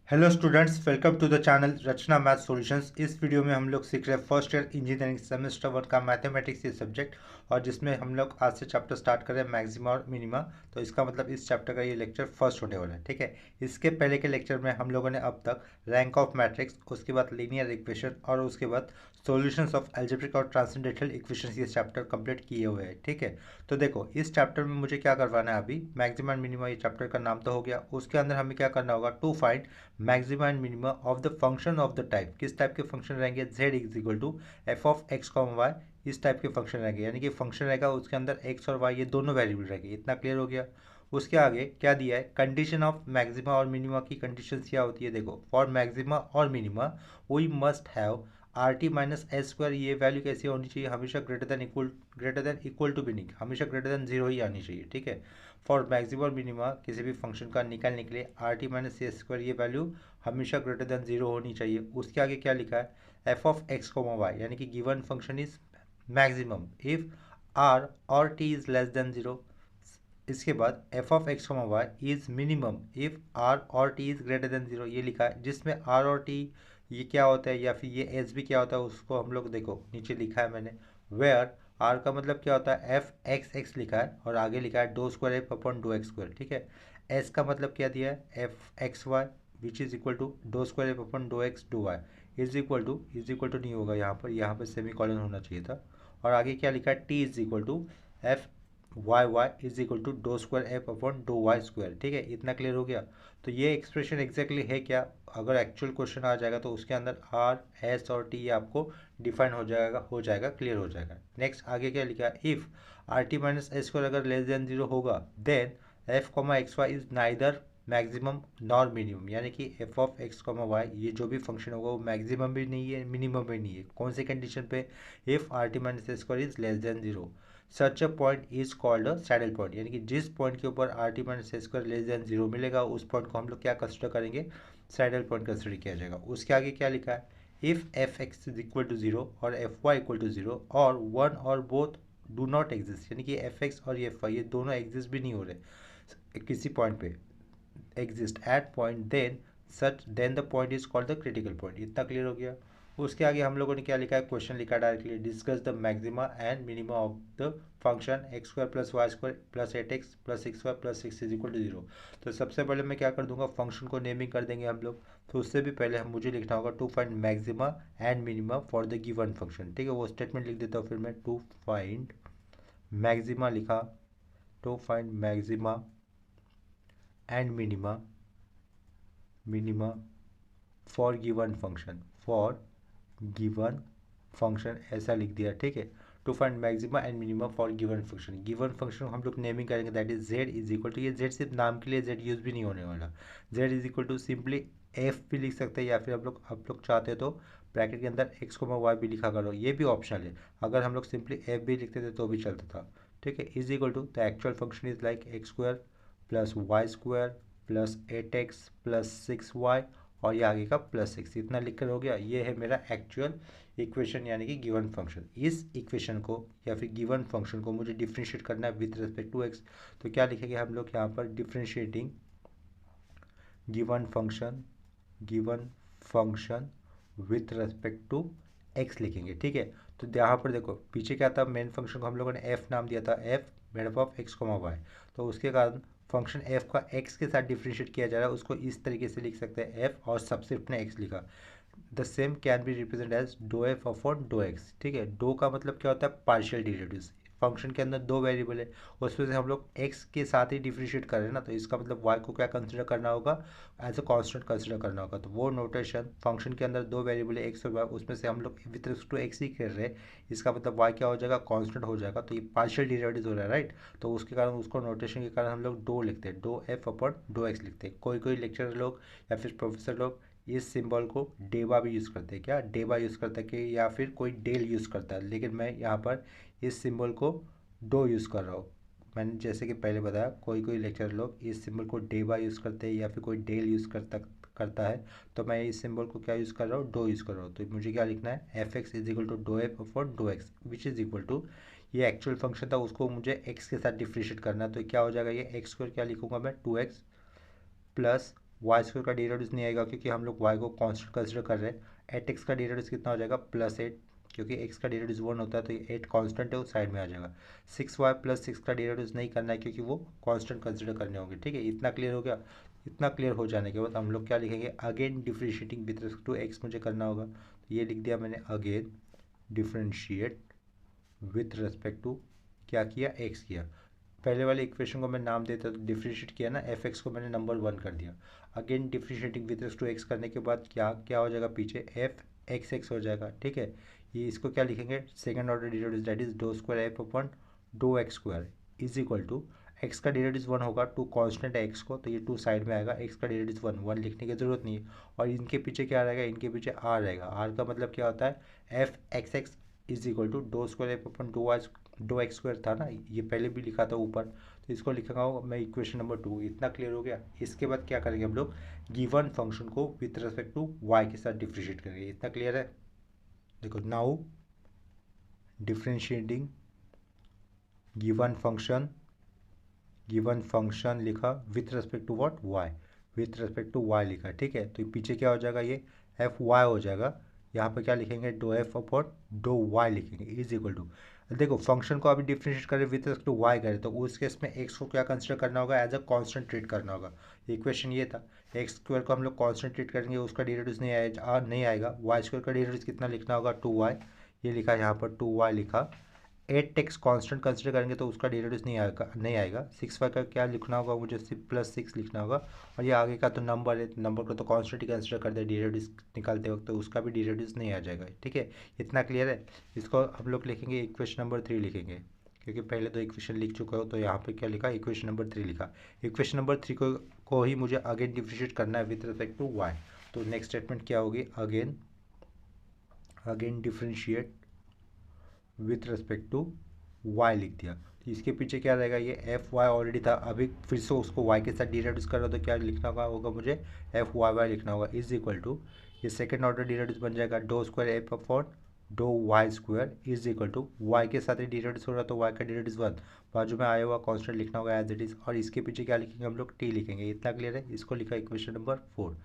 Hello students, welcome to the channel Rachna math solutions. इस video में हम लोग सीख रहे हैं फर्स्ट ईयर इंजीनियरिंग सेमेस्टर 1 का मैथमेटिक्स ये सब्जेक्ट, और जिसमें हम लोग आज से चैप्टर स्टार्ट कर रहे हैं मैक्सिमा और मिनिमा। तो इसका मतलब इस चैप्टर का ये लेक्चर फर्स्ट होने वाला है, ठीक है। इसके पहले के लेक्चर में हम लोगों ने अब तक रैंक ऑफ मैट्रिक्स, उसके बाद लीनियर इक्वेशन और उसके बाद सॉल्यूशंस ऑफ एल्जेब्रिक और ट्रांसेंडेंटल इक्वेशंस ये चैप्टर कंप्लीट किए हुए हैं, ठीक है। तो देखो, इस चैप्टर में मुझे क्या करवाना है अभी, मैक्सिमा एंड मिनिमा, ये चैप्टर का नाम तो हो गया। उसके अंदर हमें क्या करना होगा, to find maxima and minima of the function of the type. किस टाइप के फंक्शन रहेंगे, z is equal to f of x comma y. इस टाइप के फंक्शन रहेंगे, यानी कि फंक्शन रहेगा उसके अंदर x और y ये दोनों वेरिएबल रहेंगे। इतना क्लियर हो गया। उसके आगे क्या दिया है, कंडीशन ऑफ मैक्सिमा और मिनिमा की कंडीशन क्या होती है। देखो, फॉर मैक्सिमा और minima we must have r T minus S square. ये वैल्यू कैसी होनी चाहिए, हमेशा ग्रेटर देन इक्वल टू भी नहीं, हमेशा ग्रेटर देन जीरो ही आनी चाहिए, ठीक है। फॉर मैक्सिमा और मिनिमा किसी भी फंक्शन का निकालने के लिए R T minus S square ये वैल्यू हमेशा ग्रेटर देन जीरो होनी चाहिए। उसके आगे क्या लिखा है, F of x comma Y, यानी कि given function is maximum if R और T is less than zero. इसके बाद F of x comma Y is minimum if R और T is greater than zero, ये लिखा है। जिसमें आर और टी ये क्या होता है, या फिर ये एस भी क्या होता है, उसको हम लोग देखो नीचे लिखा है मैंने। वेयर आर का मतलब क्या होता है, एफ एक्स एक्स लिखा है और आगे लिखा है do square f upon do x square, ठीक है। एस का मतलब क्या दिया है, f x y which is equal to do square f upon do x do y. Is equal to नहीं होगा, यहाँ पर सेमी कॉलन होना चाहिए था। और आगे क्या लिखा है, t is equal to f y y is equal to do square f upon do y square, ठीक है। इतना क्लियर हो गया। तो ये एक्सप्रेशन एग्जैक्टली है क्या, अगर एक्चुअल क्वेश्चन आ जाएगा तो उसके अंदर आर एस और टी आपको डिफाइन हो जाएगा, क्लियर हो जाएगा। नेक्स्ट आगे क्या लिखा है, if r T minus S square अगर लेस देन जीरो होगा then f comma x y is neither maximum nor minimum, यानी कि f of x comma y ये जो भी फंक्शन होगा वो मैक्सिमम भी नहीं है, मिनिमम भी नहीं है। कौन सी कंडीशन पे, if r T minus S square is less than zero. Such a point is called a saddle point, यानी कि जिस पॉइंट के ऊपर R T minus S square less than zero मिलेगा उस पॉइंट को हम लोग क्या कंसिडर करेंगे, सैडल पॉइंट कंसिडर किया जाएगा। उसके आगे क्या लिखा है, if F x is equal to zero और F Y equal to zero और वन और बोथ डू नॉट एग्जिस्ट, यानी कि एफ एक्स और एफ वाई ये दोनों एग्जिस्ट भी नहीं हो रहे किसी पॉइंट पे, exist at point then the point is called the critical point. इतना क्लियर हो गया। उसके आगे हम लोगों ने क्या लिखा है, क्वेश्चन लिखा directly, discuss the maxima and minima of the function x square plus y square plus eight x plus six y plus six is equal to zero. तो सबसे पहले मैं क्या कर दूंगा, फंक्शन को नेमिंग कर देंगे हम लोग। तो उससे भी पहले हम मुझे लिखना होगा to find maxima and minima for the given function, ठीक है। वो स्टेटमेंट लिख देता हूँ फिर मैं, टू फाइंड मैक्सिमा लिखा, to find maxima and minima for given function, for given function ऐसा लिख दिया, ठीक है। To find maxima and minima for given function, given function हम लोग नेमिंग करेंगे, that is z is equal to, ये जेड सिर्फ नाम के लिए, जेड यूज भी नहीं होने वाला। Z is equal to simply f भी लिख सकते हैं, या फिर आप लोग चाहते हो तो ब्रैकेट के अंदर एक्स को वाई भी लिखा करो, ये भी ऑप्शनल है। अगर हम लोग सिंपली एफ भी लिखते थे तो भी चलता था, ठीक है। Is equal to the actual function is like x square plus y square plus eight x plus six y और ये आगे का प्लस सिक्स, इतना लिख कर हो गया। ये है मेरा एक्चुअल इक्वेशन, यानी कि गिवन फंक्शन। इस इक्वेशन को या फिर गिवन फंक्शन को मुझे डिफ्रेंशिएट करना है विथ रिस्पेक्ट टू एक्स। तो क्या लिखेंगे हम लोग यहाँ पर, differentiating given function, given function with respect to x लिखेंगे, ठीक है। तो यहाँ पर देखो पीछे क्या था, मेन फंक्शन को हम लोगों ने एफ नाम दिया था, f made of x comma y. तो उसके कारण फंक्शन एफ का एक्स के साथ डिफ्रेंशिएट किया जा रहा है, उसको इस तरीके से लिख सकते हैं, एफ और सबस्क्रिप्ट ने एक्स लिखा। The same can be represent as do f upon do x, ठीक है। डो का मतलब क्या होता है, पार्शियल डेरिवेटिव्स। फंक्शन के अंदर दो वेरिएबल है, उसमें से हम लोग एक्स के साथ ही डिफ्रेंशिएट कर रहे हैं ना, तो इसका मतलब वाई को क्या कंसिडर करना होगा, एज अ कांस्टेंट कंसिडर करना होगा। तो वो नोटेशन, फंक्शन के अंदर दो वेरिएबल है एक्स और वाई, उसमें से हम लोग विथ रिस्पेक्ट टू एक्स ही कर रहे हैं, इसका मतलब वाई क्या हो जाएगा, कांस्टेंट हो जाएगा। तो ये पार्शियल डेरिवेटिव हो रहा है, राइट। तो उसके कारण, उसको नोटेशन के कारण हम लोग डो लिखते हैं, do f upon do x लिखते हैं। कोई कोई लेक्चरर लोग या फिर प्रोफेसर लोग इस सिंबल को डेबा भी यूज़ करते हैं, क्या डेबा यूज़ करता है कि, या फिर कोई डेल यूज़ करता है, लेकिन मैं यहाँ पर इस सिंबल को डो यूज़ कर रहा हूँ। मैंने जैसे कि पहले बताया, कोई कोई लेक्चर लोग इस सिंबल को डेबा यूज़ करते हैं या फिर कोई डेल यूज़ करता है। तो मैं इस सिंबल को क्या यूज़ कर रहा हूँ, डो यूज़ कर रहा हूँ। तो मुझे क्या लिखना है, f x is equal to do f upon do x which is equal to, ये एक्चुअल फंक्शन था उसको मुझे एक्स के साथ डिफ्रेंशिएट करना है। तो क्या हो जाएगा, ये एक्स स्क्वायर क्या लिखूंगा मैं, two x plus y square का डेरिवेटिव नहीं आएगा क्योंकि हम लोग वाई को कांस्टेंट कंसिडर कर रहे हैं। 8x का डेरिवेटिव कितना हो जाएगा +8, क्योंकि x का डेरिवेटिव 1 होता है तो ये 8 कांस्टेंट है वो साइड में आ जाएगा। 6y + 6 का डेरिवेटिव नहीं करना है क्योंकि वो कांस्टेंट कंसिडर करने होंगे। ठीक है, इतना क्लियर हो गया। इतना क्लियर हो जाने के बाद हम लोग क्या लिखेंगे, again differentiating with respect to x मुझे करना होगा। तो ये लिख दिया मैंने, again differentiate with respect to क्या किया, x किया। पहले वाले इक्वेशन को मैं नाम देता तो डिफ्रेंशिएट किया ना, fx को मैंने नंबर 1 कर दिया। Again differentiating with respect to x करने के बाद क्या क्या हो जाएगा, पीछे f(x(x) हो जाएगा। ठीक है, ये इसको क्या लिखेंगे, second order derivative that is do square f upon do x square is equal to x का डेरिवेटिव 1 होगा, टू कांस्टेंट है x को तो ये 2 साइड में आएगा, x का डेरिवेटिव 1 लिखने की जरूरत नहीं है। और इनके पीछे क्या रहेगा, इनके पीछे r रहेगा। r का मतलब क्या होता है, f(x(x) is equal to do square f upon do x square था ना, ये पहले भी लिखा था ऊपर, तो इसको लिखा मैं इक्वेशन नंबर 2। इतना क्लियर हो गया। इसके बाद क्या करेंगे हम लोग, गिवन फंक्शन को विथ रिस्पेक्ट टू y के साथ डिफ्रेंशिएट करेंगे। इतना क्लियर है। देखो, नाउ डिफ्रेंशिएटिंग गिवन फंक्शन लिखा with respect to what, y, with respect to y लिखा। ठीक है, तो पीछे क्या हो जाएगा, ये fy हो जाएगा। यहाँ पे क्या लिखेंगे, do f upon do y लिखेंगे इज इक्वल टू, देखो फंक्शन को अभी डिफ्रेंशिएट करें विथ रिस्पेक्ट टू y करें तो उस केस में x को क्या कंसिडर करना होगा, एज अ कांस्टेंट ट्रीट करना होगा। इक्वेशन ये था, एक्स स्क्वायर को हम लोग कांस्टेंट ट्रीट करेंगे, उसका डेरिवेटिव नहीं आएगा। वाई स्क्वायर का डेरिवेटिव कितना लिखना होगा, 2y, ये लिखा यहाँ पर 2y लिखा। 8x कांस्टेंट कंसिडर करेंगे तो उसका डेरिवेटिव नहीं आएगा। 6y का क्या लिखना होगा, मुझे +6 लिखना होगा। और ये आगे का तो नंबर है, नंबर को तो कांस्टेंट ही कंसिडर कर दे डेरिवेटिव निकालते वक्त, तो उसका भी डेरिवेटिव नहीं आ जाएगा। ठीक है, इतना क्लियर है। इसको हम लोग लिखेंगे इक्वेशन नंबर 3 लिखेंगे, क्योंकि पहले तो इक्वेशन लिख चुका हो, तो यहाँ पे क्या लिखा, इक्वेशन नंबर 3 लिखा। इक्वेशन नंबर 3 को ही मुझे अगेन डिफ्रेंशिएट करना है विथ रिस्पेक्ट टू वाई। तो नेक्स्ट स्टेटमेंट क्या होगी, again differentiate with respect to y लिख दिया। तो इसके पीछे क्या रहेगा, ये एफ वाई ऑलरेडी था, अभी फिर से उसको y के साथ डेरिवेटिव कर रहा तो क्या लिखना होगा मुझे, एफ वाई वाई लिखना होगा इज इक्वल टू, ये सेकंड ऑर्डर डेरिवेटिव बन जाएगा do square f upon do y square is equal to, y के साथ ही डेरिवेटिव हो रहा तो y का डेरिवेटिव 1, बाजू में आया हुआ कांस्टेंट लिखना होगा एज इट इज। और इसके पीछे क्या लिखेंगे हम लोग, t लिखेंगे। इतना क्लियर है। इसको लिखा इक्वेशन नंबर 4।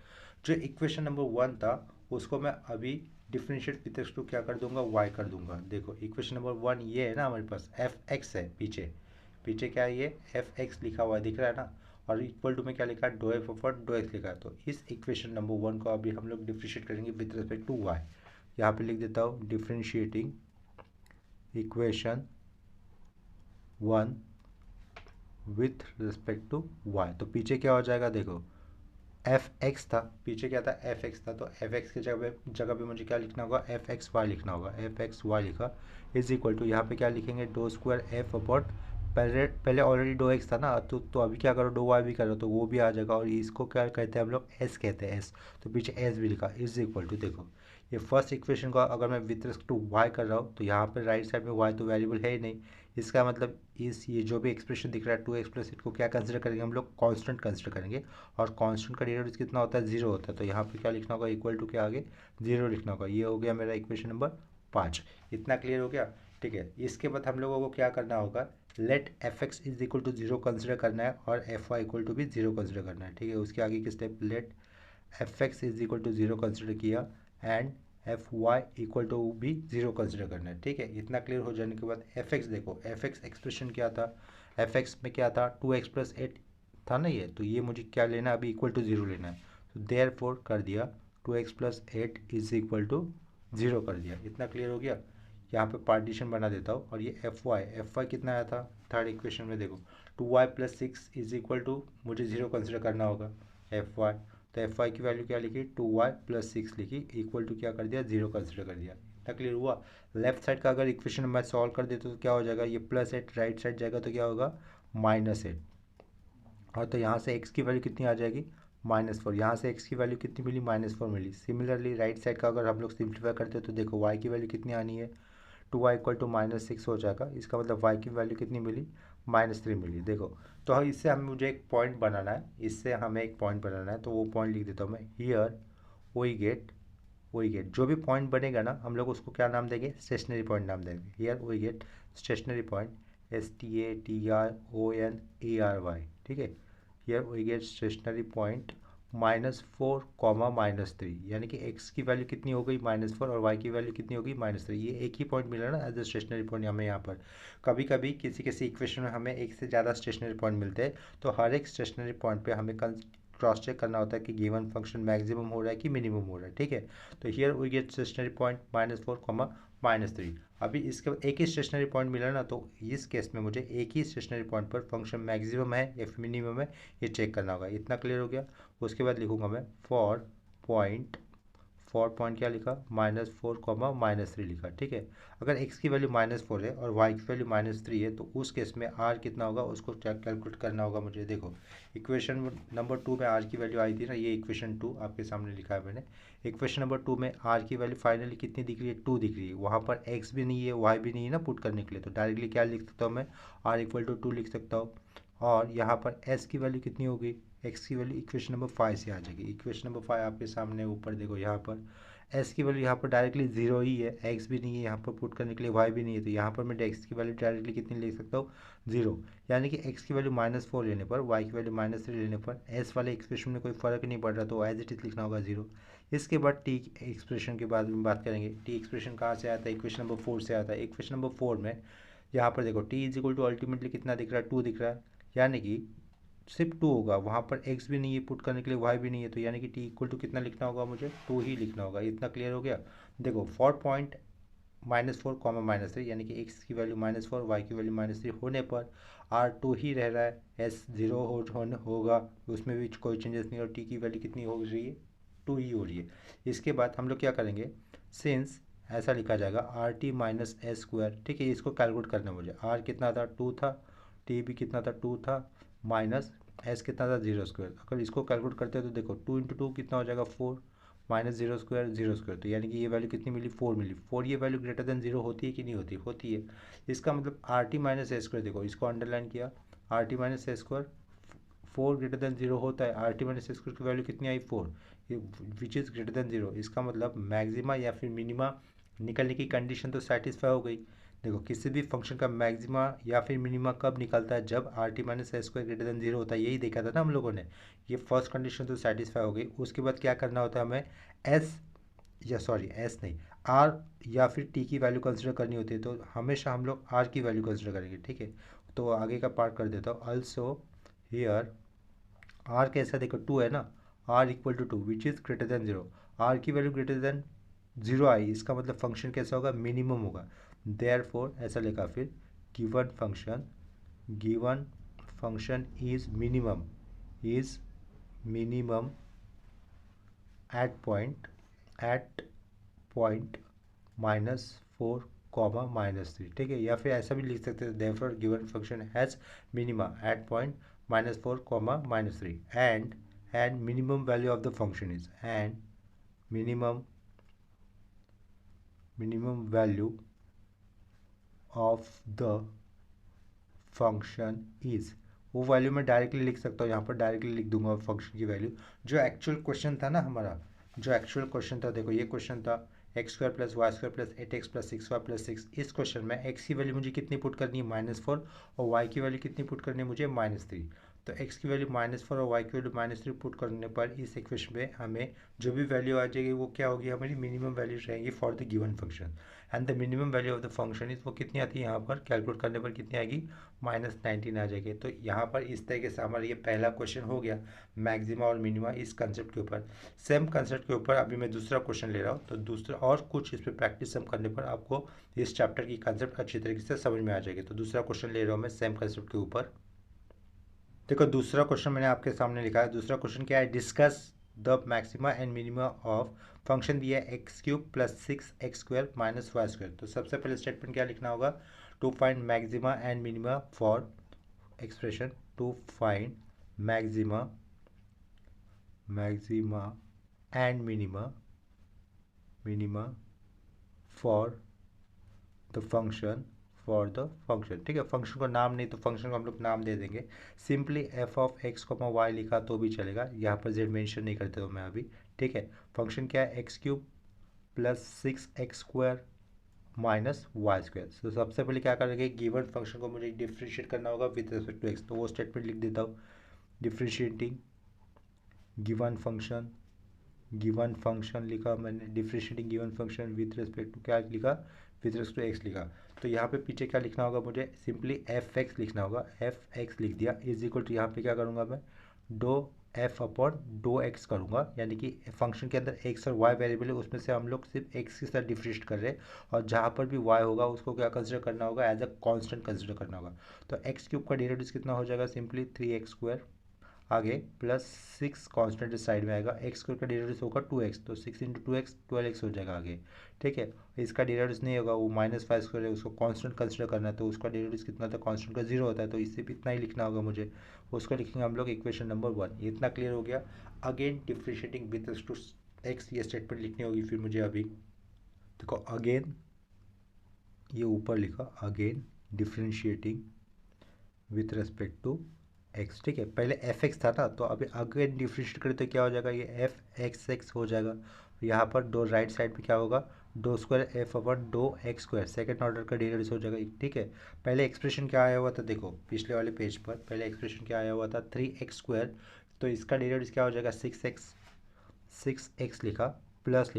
जो इक्वेशन नंबर 1 था उसको मैं अभी डिफ्रेंशिएट विथ रिस्पेक्ट टू क्या कर दूंगा, y कर दूंगा। देखो इक्वेशन नंबर 1 ये है ना हमारे पास, f(x) है, पीछे क्या है, ये f(x) लिखा हुआ दिख रहा है ना, और इक्वल टू में क्या लिखा है, do f upon do x लिखा है। तो इस इक्वेशन नंबर 1 को अभी हम लोग डिफ्रेंशिएट करेंगे विथ रिस्पेक्ट टू y। यहाँ पे लिख देता हूँ, differentiating equation 1 with respect to y। तो पीछे क्या हो जाएगा, देखो f(x) था, पीछे क्या था, f(x) था, तो f(x) की जगह पे मुझे क्या लिखना होगा, f(x(y) लिखना होगा। f(x(y) लिखा इज इक्वल टू, यहाँ पे क्या लिखेंगे, डो स्क्वायर f अपॉन, पहले ऑलरेडी डो x था ना, तो अभी क्या करो, डो y भी करो तो वो भी आ जाएगा। और इसको क्या कहते हैं हम लोग, s कहते हैं, s, तो पीछे s भी लिखा इज इक्वल टू। देखो ये फर्स्ट इक्वेशन का अगर मैं विथ रिस्पेक्ट टू y कर रहा हूँ तो यहाँ पर राइट साइड में y तो वेरिएबल है ही नहीं, इसका मतलब ये जो भी एक्सप्रेशन दिख रहा है 2x + 8 को क्या कंसिडर करेंगे हम लोग, कांस्टेंट कंसिडर करेंगे। और कांस्टेंट का डेरिवेटिव कितना होता है, 0 होता है। तो यहाँ पे क्या लिखना होगा, इक्वल टू के आगे 0 लिखना होगा। ये हो गया मेरा इक्वेशन नंबर 5। इतना क्लियर हो गया। ठीक है, इसके बाद हम लोगों को क्या करना होगा, let f(x) is equal to 0 consider करना है और fy इक्वल टू भी 0 कंसिडर करना है। ठीक है, उसके आगे की step, let f(x) is equal to 0 consider किया एंड fy इक्वल टू भी 0 कंसिडर करना है। ठीक है, इतना क्लियर हो जाने के बाद f(x) देखो, f(x) एक्सप्रेशन क्या था, f(x) में क्या था, 2x + 8 था ना ये, तो ये मुझे क्या लेना है, अभी इक्वल टू 0 लेना है। तो देयरफॉर कर दिया 2x + 8 इज इक्वल टू 0 कर दिया। इतना क्लियर हो गया। यहाँ पे पार्टीशन बना देता हूँ। और ये fy कितना आया था थर्ड इक्वेशन में, देखो 2y + 6 इज इक्वल टू, मुझे 0 कंसिडर करना होगा fy, तो fy की वैल्यू क्या लिखी, 2y + 6 लिखी, इक्वल टू क्या कर दिया, 0 कंसिडर कर दिया। इतना क्लियर हुआ। लेफ्ट साइड का अगर इक्वेशन मैं सॉल्व कर देता तो क्या हो जाएगा, ये +8 राइट साइड जाएगा तो क्या होगा, -8। और तो यहाँ से x की वैल्यू कितनी आ जाएगी, -4। यहाँ से x की वैल्यू कितनी मिली, -4 मिली। सिमिलरली राइट साइड का अगर हम लोग सिंप्लीफाई करते तो देखो y की वैल्यू कितनी आनी है, 2y = -6 हो जाएगा। इसका मतलब y की वैल्यू कितनी मिली, -3 मिली। देखो तो इससे मुझे एक पॉइंट बनाना है, तो वो पॉइंट लिख देता हूँ मैं, हियर वी गेट जो भी पॉइंट बनेगा ना हम लोग उसको क्या नाम देंगे, स्टेशनरी पॉइंट नाम देंगे। Here we get stationary point, STATRONARY। ठीक है, here we get stationary point -4 comma -3, यानी कि x की वैल्यू कितनी हो गई -4 और y की वैल्यू कितनी हो गई -3। ये एक ही पॉइंट मिला ना एज ए स्टेशनरी पॉइंट हमें यहाँ पर। कभी कभी किसी किसी इक्वेशन में हमें एक से ज़्यादा स्टेशनरी पॉइंट मिलते हैं, तो हर एक स्टेशनरी पॉइंट पे हमें क्रॉस चेक करना होता है कि गिवन फंक्शन मैक्सिमम हो रहा है कि मिनिमम हो रहा है, ठीक है। तो here we get stationary point -4 comma -3। अभी इसके बाद एक ही स्टेशनरी पॉइंट मिला ना, तो इस केस में मुझे एक ही स्टेशनरी पॉइंट पर फंक्शन मैक्सिमम है या मिनिमम है ये चेक करना होगा। इतना क्लियर हो गया। उसके बाद लिखूंगा मैं फॉर पॉइंट क्या लिखा -4 कॉमा -3 लिखा, ठीक है। अगर x की वैल्यू -4 है और y की वैल्यू -3 है, तो उस केस में r कितना होगा उसको कैलकुलेट करना होगा मुझे। देखो इक्वेशन नंबर 2 में r की वैल्यू आई थी ना, ये इक्वेशन 2 आपके सामने लिखा है मैंने। इक्वेशन नंबर 2 में r की वैल्यू फाइनली कितनी दिख रही है 2 दिख रही है। वहाँ पर x भी नहीं है y भी नहीं है ना पुट करने के लिए, तो डायरेक्टली क्या लिख सकता हूँ मैं r = 2 लिख सकता हूँ। और यहाँ पर s की वैल्यू कितनी होगी, x की वैल्यू इक्वेशन नंबर 5 से आ जाएगी। इक्वेशन नंबर 5 आपके सामने ऊपर देखो, यहाँ पर s की वैल्यू यहाँ पर डायरेक्टली 0 ही है, x भी नहीं है यहाँ पर पुट करने के लिए, y भी नहीं है, तो यहाँ पर मैं x की वैल्यू डायरेक्टली कितनी लिख सकता हूँ 0। यानी कि x की वैल्यू -4 लेने पर, y की वैल्यू -3 लेने पर s वाले एक्सप्रेशन में कोई फ़र्क नहीं पड़ रहा, तो एज इट इज लिखना होगा 0। इसके बाद t एक्सप्रेशन के बाद में बात करेंगे। t एक्सप्रेशन कहाँ से आता है, इक्वेशन नंबर 4 से आता है। इक्वेशन नंबर 4 में यहाँ पर देखो t = अल्टीमेटली कितना दिख रहा है 2 दिख रहा है, यानी कि सिर्फ 2 होगा। वहाँ पर x भी नहीं है पुट करने के लिए, y भी नहीं है, तो यानी कि t = कितना लिखना होगा मुझे 2 ही लिखना होगा। इतना क्लियर हो गया। देखो फॉर पॉइंट -4 कॉमा -3, यानी कि x की वैल्यू -4 y की वैल्यू -3 होने पर r 2 ही रह रहा है, s 0 होगा, उसमें भी कोई चेंजेस नहीं, और t की वैल्यू कितनी हो रही है 2 ही हो रही है। इसके बाद हम लोग क्या करेंगे, सिंस ऐसा लिखा जाएगा RT - s², ठीक है। इसको कैलकुलेट करना मुझे, r कितना था 2 था, t भी कितना था 2 था, माइनस s कितना था 0²। अगर इसको कैलकुलेट करते हैं तो देखो 2 × 2 कितना हो जाएगा 4, -0² 0², तो यानी कि ये वैल्यू कितनी मिली 4 मिली। 4 ये वैल्यू ग्रेटर देन 0 होती है कि नहीं होती, होती है। इसका मतलब RT - s², देखो इसको अंडरलाइन किया, RT - s², 4 ग्रेटर देन 0 होता है, RT - s² की वैल्यू कितनी आई 4, ये विच इज़ ग्रेटर देन 0। इसका मतलब मैक्सिमा या फिर मिनिमा निकलने की कंडीशन तो सेटिस्फाई हो गई। देखो किसी भी फंक्शन का मैक्सिमा या फिर मिनिमा कब निकलता है, जब RT - s² ग्रेटर देन 0 होता है, यही देखा था ना हम लोगों ने। ये फर्स्ट कंडीशन तो सेटिस्फाई हो गई। उसके बाद क्या करना होता है हमें, एस नहीं, R या फिर T की वैल्यू कंसिडर करनी होती है, तो हमेशा हम लोग R की वैल्यू कंसिडर करेंगे, ठीक है। तो आगे का पार्ट कर देता हूँ। ऑल्सो हियर R कैसा, देखो 2 है ना, R = 2 which is greater than 0। R की वैल्यू ग्रेटर देन 0 आई, इसका मतलब फंक्शन कैसा होगा, मिनिमम होगा। देयरफॉर ऐसा लिखा फिर, given function is minimum at point -4 comma -3, ठीक है। या फिर ऐसा भी लिख सकते हैं, therefore given function has minima at point -4 comma -3 and minimum value of the function is, and minimum value of the function is, वो वैल्यू मैं डायरेक्टली लिख सकता हूँ, यहाँ पर डायरेक्टली लिख दूंगा फंक्शन की वैल्यू। जो एक्चुअल क्वेश्चन था ना हमारा, जो एक्चुअल क्वेश्चन था, देखो ये क्वेश्चन था x² + y² + 8x + 6y + 6। इस क्वेश्चन में x की वैल्यू मुझे कितनी पुट करनी है -4, और y की वैल्यू कितनी पुट करनी है मुझे -3। तो x की वैल्यू -4 और y की वैल्यू -3 पुट करने पर इस इक्वेशन में हमें जो भी वैल्यू आ जाएगी वो क्या होगी, हमारी मिनिमम वैल्यू रहेंगी for the given function. And the minimum value of the function is, वो कितनी आती है यहाँ पर कैलकुलेट करने पर कितनी आएगी -19 आ जाएगी। तो यहाँ पर इस तरीके से हमारा ये पहला क्वेश्चन हो गया मैक्सिमा और मिनिमा इस कंसेप्ट के ऊपर। सेम कंसेप्ट के ऊपर अभी मैं दूसरा क्वेश्चन ले रहा हूँ, तो दूसरा और कुछ इस पर प्रैक्टिस हम करने पर आपको इस चैप्टर की कंसेप्ट अच्छी तरीके से समझ में आ जाएगी। तो दूसरा क्वेश्चन ले रहा हूँ मैं सेम कंसेप्ट के ऊपर। देखो दूसरा क्वेश्चन मैंने आपके सामने लिखा है। दूसरा क्वेश्चन क्या है, discuss the maxima and minima of function दिया है x³ + 6x² - y²। तो सबसे पहले स्टेटमेंट क्या लिखना होगा, to find maxima and minima for expression, to find maxima and minima for the function, ठीक है। फंक्शन को नाम नहीं, तो फंक्शन को हम लोग नाम दे देंगे सिंपली f(x, y) लिखा तो भी चलेगा, यहाँ पर z मेंशन नहीं करते हो मैं अभी, ठीक है। फंक्शन क्या है, x³ + 6x² - y²। तो सबसे पहले क्या करेंगे, गिवन फंक्शन को मुझे डिफ्रेंशिएट करना होगा विद रिस्पेक्ट टू x, तो वो स्टेटमेंट लिख देता हूँ, डिफ्रेंशिएटिंग गिवन फंक्शन लिखा मैंने, differentiating given function with respect to क्या लिखा, विथ रिस्पेक्ट टू एक्स लिखा। तो यहाँ पे पीछे क्या लिखना होगा मुझे, सिंपली एफ एक्स लिखना होगा, एफ एक्स लिख दिया इज इक्वल टू, यहाँ पे क्या करूँगा मैं, do f upon do x करूँगा, यानी कि फंक्शन के अंदर एक्स और वाई वेरिएबल है, उसमें से हम लोग सिर्फ एक्स के साथ डिफरेंशिएट कर रहे हैं, और जहाँ पर भी वाई होगा उसको क्या कंसिडर करना होगा, एज अ कांस्टेंट कंसिडर करना होगा। तो एक्स क्यूब का डेरिवेटिव कितना हो जाएगा, सिंपली 3x² आगे प्लस 6 कांस्टेंट इस साइड में आएगा, एक्स स्क्वायर का डेरिवेटिव होगा 2x, तो 6 × 2x 12x हो जाएगा आगे। ठीक है, इसका डेरिवेटिव नहीं होगा, वो -5² है, उसको कांस्टेंट कंसिडर करना है, तो उसका डेरिवेटिव कितना था, कांस्टेंट का 0 होता है, तो इससे भी इतना ही लिखना होगा मुझे, उसको लिखेंगे हम लोग इक्वेशन नंबर 1। इतना क्लियर हो गया। Again differentiating with respect to x, ये स्टेटमेंट लिखनी होगी फिर मुझे अभी। देखो अगेन ये ऊपर लिखा, again differentiating with respect to x. ठीक है, पहले एफ एक्स था ना, तो अभी अगेन डिफरेंशिएट करें तो क्या हो जाएगा, ये एफ एक्स एक्स हो जाएगा। यहाँ पर दो राइट साइड पे क्या होगा, डो स्क्वायर एफ अपन डो एक्स स्क्वायर, सेकेंड ऑर्डर का डेरिवेटिव हो जाएगा। ठीक है, पहले एक्सप्रेशन क्या आया हुआ था, देखो पिछले वाले पेज पर पहले एक्सप्रेशन क्या आया हुआ था, 3x², तो इसका डेरिवेटिव क्या हो जाएगा, 6x लिखा प्लस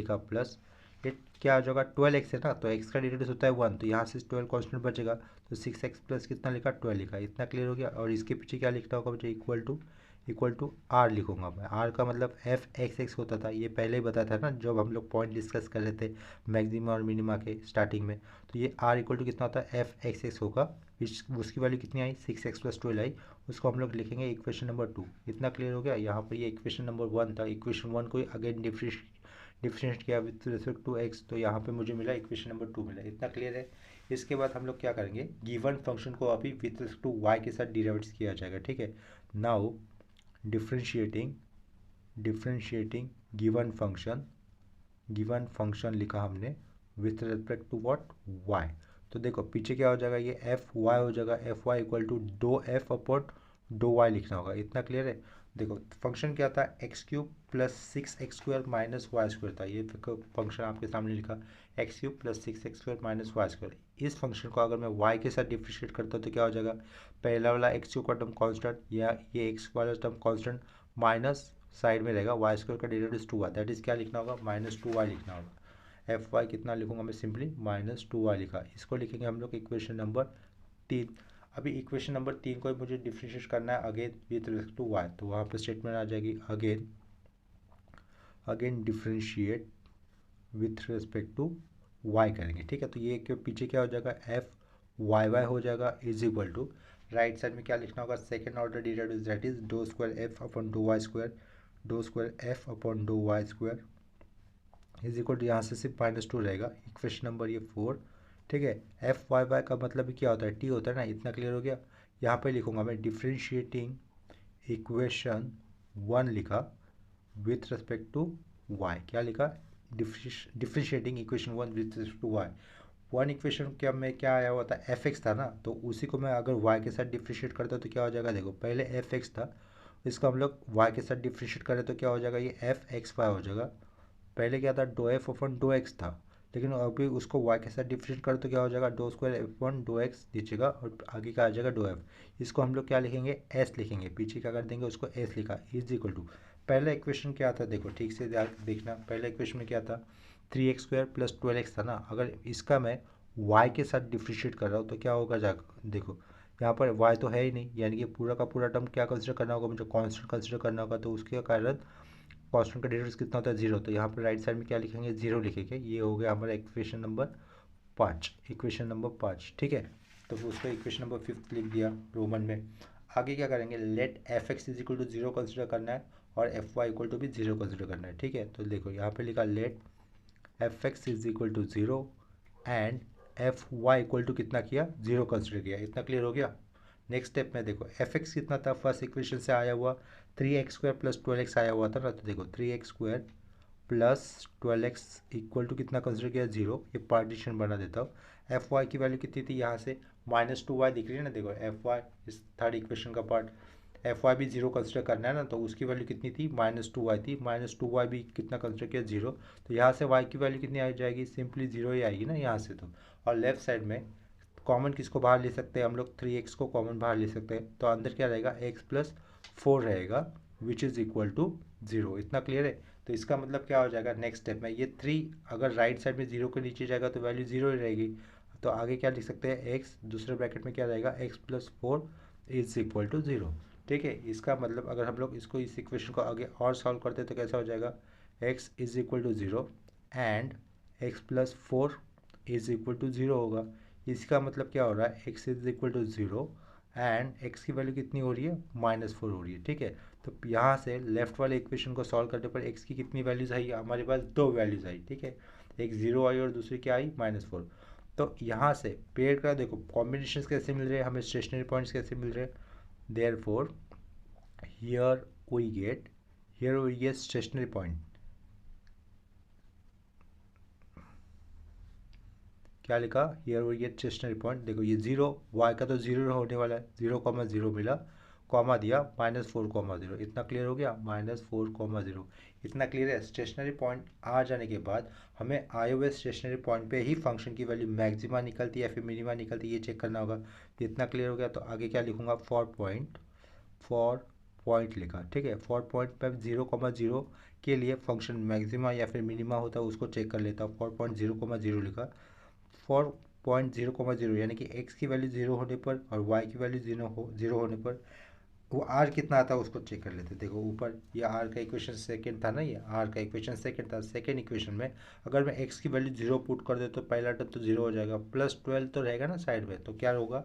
ये क्या हो जाएगा, 12x है ना, तो x का डेरिवेटिव होता है 1, तो यहाँ से 12 कांस्टेंट बचेगा, तो 6x प्लस कितना लिखा, 12 लिखा। इतना क्लियर हो गया। और इसके पीछे क्या लिखना होगा मुझे, इक्वल टू आर लिखूंगा मैं। आर का मतलब एफ एक्स एक्स होता था, ये पहले ही बताया था ना जब हम लोग पॉइंट डिस्कस कर रहे थे मैक्सिमा और मिनिमा के स्टार्टिंग में। तो ये आर इक्वल टू कितना होता है, एफ एक्स एक्स होगा, उसकी वैल्यू कितनी आई, 6x + 12 आई, उसको हम लोग लिखेंगे इक्वेशन नंबर 2। इतना क्लियर हो गया। यहाँ पर ये इक्वेशन नंबर 1 था, इक्वेशन 1 को अगेन डिफरेंशिएट किया विथ रिस्पेक्ट टू एक्स, तो यहाँ पे मुझे मिला इक्वेशन नंबर 2 मिला। इतना क्लियर है। इसके बाद हम लोग क्या करेंगे, गिवन फंक्शन को अभी विथ रिस्पेक्ट टू वाई के साथ डिराइव किया जाएगा। ठीक है, नाउ डिफरेंशिएटिंग गिवन फंक्शन लिखा हमने with respect to what, y. तो देखो पीछे क्या हो जाएगा, ये एफ वाई हो जाएगा, f Y equal to do f upon do y लिखना होगा। इतना क्लियर है। देखो फंक्शन क्या था, x³ + 6x² - y² था, ये फंक्शन आपके सामने लिखा, x³ + 6x² - y²। इस फंक्शन को अगर मैं y के साथ डिफरेंशिएट करता हूँ तो क्या हो जाएगा, पहला वाला x³ का टर्म कांस्टेंट, या ये x वाला टर्म कांस्टेंट, माइनस साइड में रहेगा y² का डेरिवेटिव 2y, दैट इज क्या लिखना होगा, -2y लिखना होगा। एफ वाई कितना लिखूंगा मैं, सिंपली -2y लिखा। इसको लिखेंगे हम लोग इक्वेशन नंबर 3। अभी इक्वेशन नंबर 3 को मुझे डिफरेंशिएट करना है again with respect to y, तो वहाँ पे स्टेटमेंट आ जाएगी again differentiate with respect to y करेंगे। ठीक है, तो ये के पीछे क्या हो जाएगा, एफ वाई हो जाएगा is equal to, right side में क्या लिखना होगा, second order derivative that is do square f upon do y square, is equal to, यहाँ से सिर्फ -2 रहेगा, इक्वेशन नंबर ये 4। ठीक है, एफ वाई का मतलब क्या होता है, टी होता है ना। इतना क्लियर हो गया। यहाँ पे लिखूंगा मैं डिफरेंशिएटिंग इक्वेशन 1 लिखा विथ रिस्पेक्ट टू वाई, क्या लिखा, differentiating equation 1 with respect to y. One equation क्या में क्या आया हुआ था, एफ एक्स था ना, तो उसी को मैं अगर वाई के साथ डिफरेंशिएट करता तो क्या हो जाएगा, देखो पहले एफ एक्स था, इसको हम लोग वाई के साथ डिफरेंशिएट करें तो क्या हो जाएगा, ये एफ एक्स वाई हो जाएगा। पहले क्या था, डो एफ अपन डो एक्स था, लेकिन अभी उसको वाई के साथ डिफरेंशिएट करो तो क्या हो जाएगा, डो स्क्वायर एफ अपन डो एक्स दीजिएगा, और आगे का आ जाएगा डो एफ। इसको हम लोग क्या लिखेंगे, एस लिखेंगे, पीछे क्या कर देंगे, उसको एस लिखा इज इक्वल टू, पहला इक्वेशन क्या था, देखो ठीक से देखना, पहले इक्वेशन में क्या था, 3x² + 12x था ना। अगर इसका मैं y के साथ डिफरेंशिएट कर रहा हूँ तो क्या होगा, जाकर देखो यहाँ पर y तो है ही नहीं, यानी कि पूरा का पूरा टर्म क्या कंसिडर करना होगा, मुझे कांस्टेंट कंसिडर करना होगा, तो उसके कारण कांस्टेंट का डेरिवेटिव कितना होता है, 0। तो यहाँ पर राइट साइड में क्या लिखेंगे, 0 लिखेंगे। ये हो गया हमारा इक्वेशन नंबर 5। ठीक है, तो उसको इक्वेशन नंबर 5 लिख दिया रोमन में। आगे क्या करेंगे, let f x is equal to 0 consider करना है, और एफ वाई इक्वल टू भी 0 कंसिडर करना है। ठीक है, तो देखो यहाँ पे लिखा let f x is equal to 0 and f Y equal to कितना किया, 0 कंसिडर किया। इतना क्लियर हो गया। नेक्स्ट स्टेप में देखो एफ एक्स कितना था, फर्स्ट इक्वेशन से आया हुआ 3x² + 12x आया हुआ था ना, तो देखो 3x² + 12x इक्वल टू कितना कंसिडर किया, 0। ये पार्टीशन बना देता हूँ। एफ वाई की वैल्यू कितनी थी, यहाँ से -2y दिख रही है ना, देखो एफ वाई इस थर्ड इक्वेशन का पार्ट, एफ वाई भी 0 कंसिडर करना है ना, तो उसकी वैल्यू कितनी थी, -2y थी, -2y भी कितना कंसिडर किया, 0। तो यहाँ से y की वैल्यू कितनी आ जाएगी, सिंपली 0 ही आएगी ना यहाँ से तो। और लेफ्ट साइड में कॉमन किसको बाहर ले सकते हैं हम लोग, 3x को कॉमन बाहर ले सकते हैं, तो अंदर क्या रहेगा, x + 4 रहेगा, विच इज़ इक्वल टू 0। इतना क्लियर है। तो इसका मतलब क्या हो जाएगा नेक्स्ट स्टेप में, ये 3 अगर राइट साइड में 0 के नीचे जाएगा तो वैल्यू 0 ही रहेगी। तो आगे क्या लिख सकते हैं, x दूसरे ब्रैकेट में क्या रहेगा, x+4 इज इक्वल टू 0। ठीक है, इसका मतलब अगर हम लोग इसको इस इक्वेशन को आगे और सॉल्व करते तो कैसा हो जाएगा, x is equal to 0 and x+4 is equal to 0 होगा। इसका मतलब क्या हो रहा है, x is equal to 0 and x की वैल्यू कितनी हो रही है, -4 हो रही है। ठीक है, तो यहाँ से लेफ्ट वाले इक्वेशन को सॉल्व करने पर x की कितनी वैल्यूज आई, हमारे पास 2 वैल्यूज आई। ठीक है, एक 0 आई और दूसरी क्या आई, -4। तो यहाँ से पेड़ का देखो कॉम्बिनेशन कैसे मिल रहे हैं हमें, स्टेशनरी पॉइंट्स कैसे मिल रहे हैं, therefore here we get stationary point. क्या लिखा, here we get stationary point. देखो ये 0, y का तो 0 होने वाला है, 0,0 मिला, कॉमा दिया -4,0। इतना क्लियर हो गया, -4,0। इतना क्लियर है। स्टेशनरी पॉइंट आ जाने के बाद हमें आए हुए स्टेशनरी पॉइंट पे ही फंक्शन की वैल्यू मैक्सिमा निकलती है या फिर मिनिमा निकलती है, ये चेक करना होगा। तो इतना क्लियर हो गया। तो आगे क्या लिखूंगा, फॉर पॉइंट लिखा। ठीक है, फॉर पॉइंट पे 0,0 के लिए फंक्शन मैक्सिमा या फिर मिनिमा होता है उसको चेक कर लेता हूँ। 4.0,0 लिखा। 4.0,0 यानी कि x की वैल्यू 0 होने पर और y की वैल्यू 0 होने पर वो r कितना आता है उसको चेक कर लेते। देखो ऊपर ये r का इक्वेशन सेकंड था ना, ये r का इक्वेशन सेकंड था। सेकंड इक्वेशन में अगर मैं x की वैल्यू 0 पुट कर दे तो पहला टर्म तो 0 हो जाएगा, +12 तो रहेगा ना साइड में। तो क्या होगा,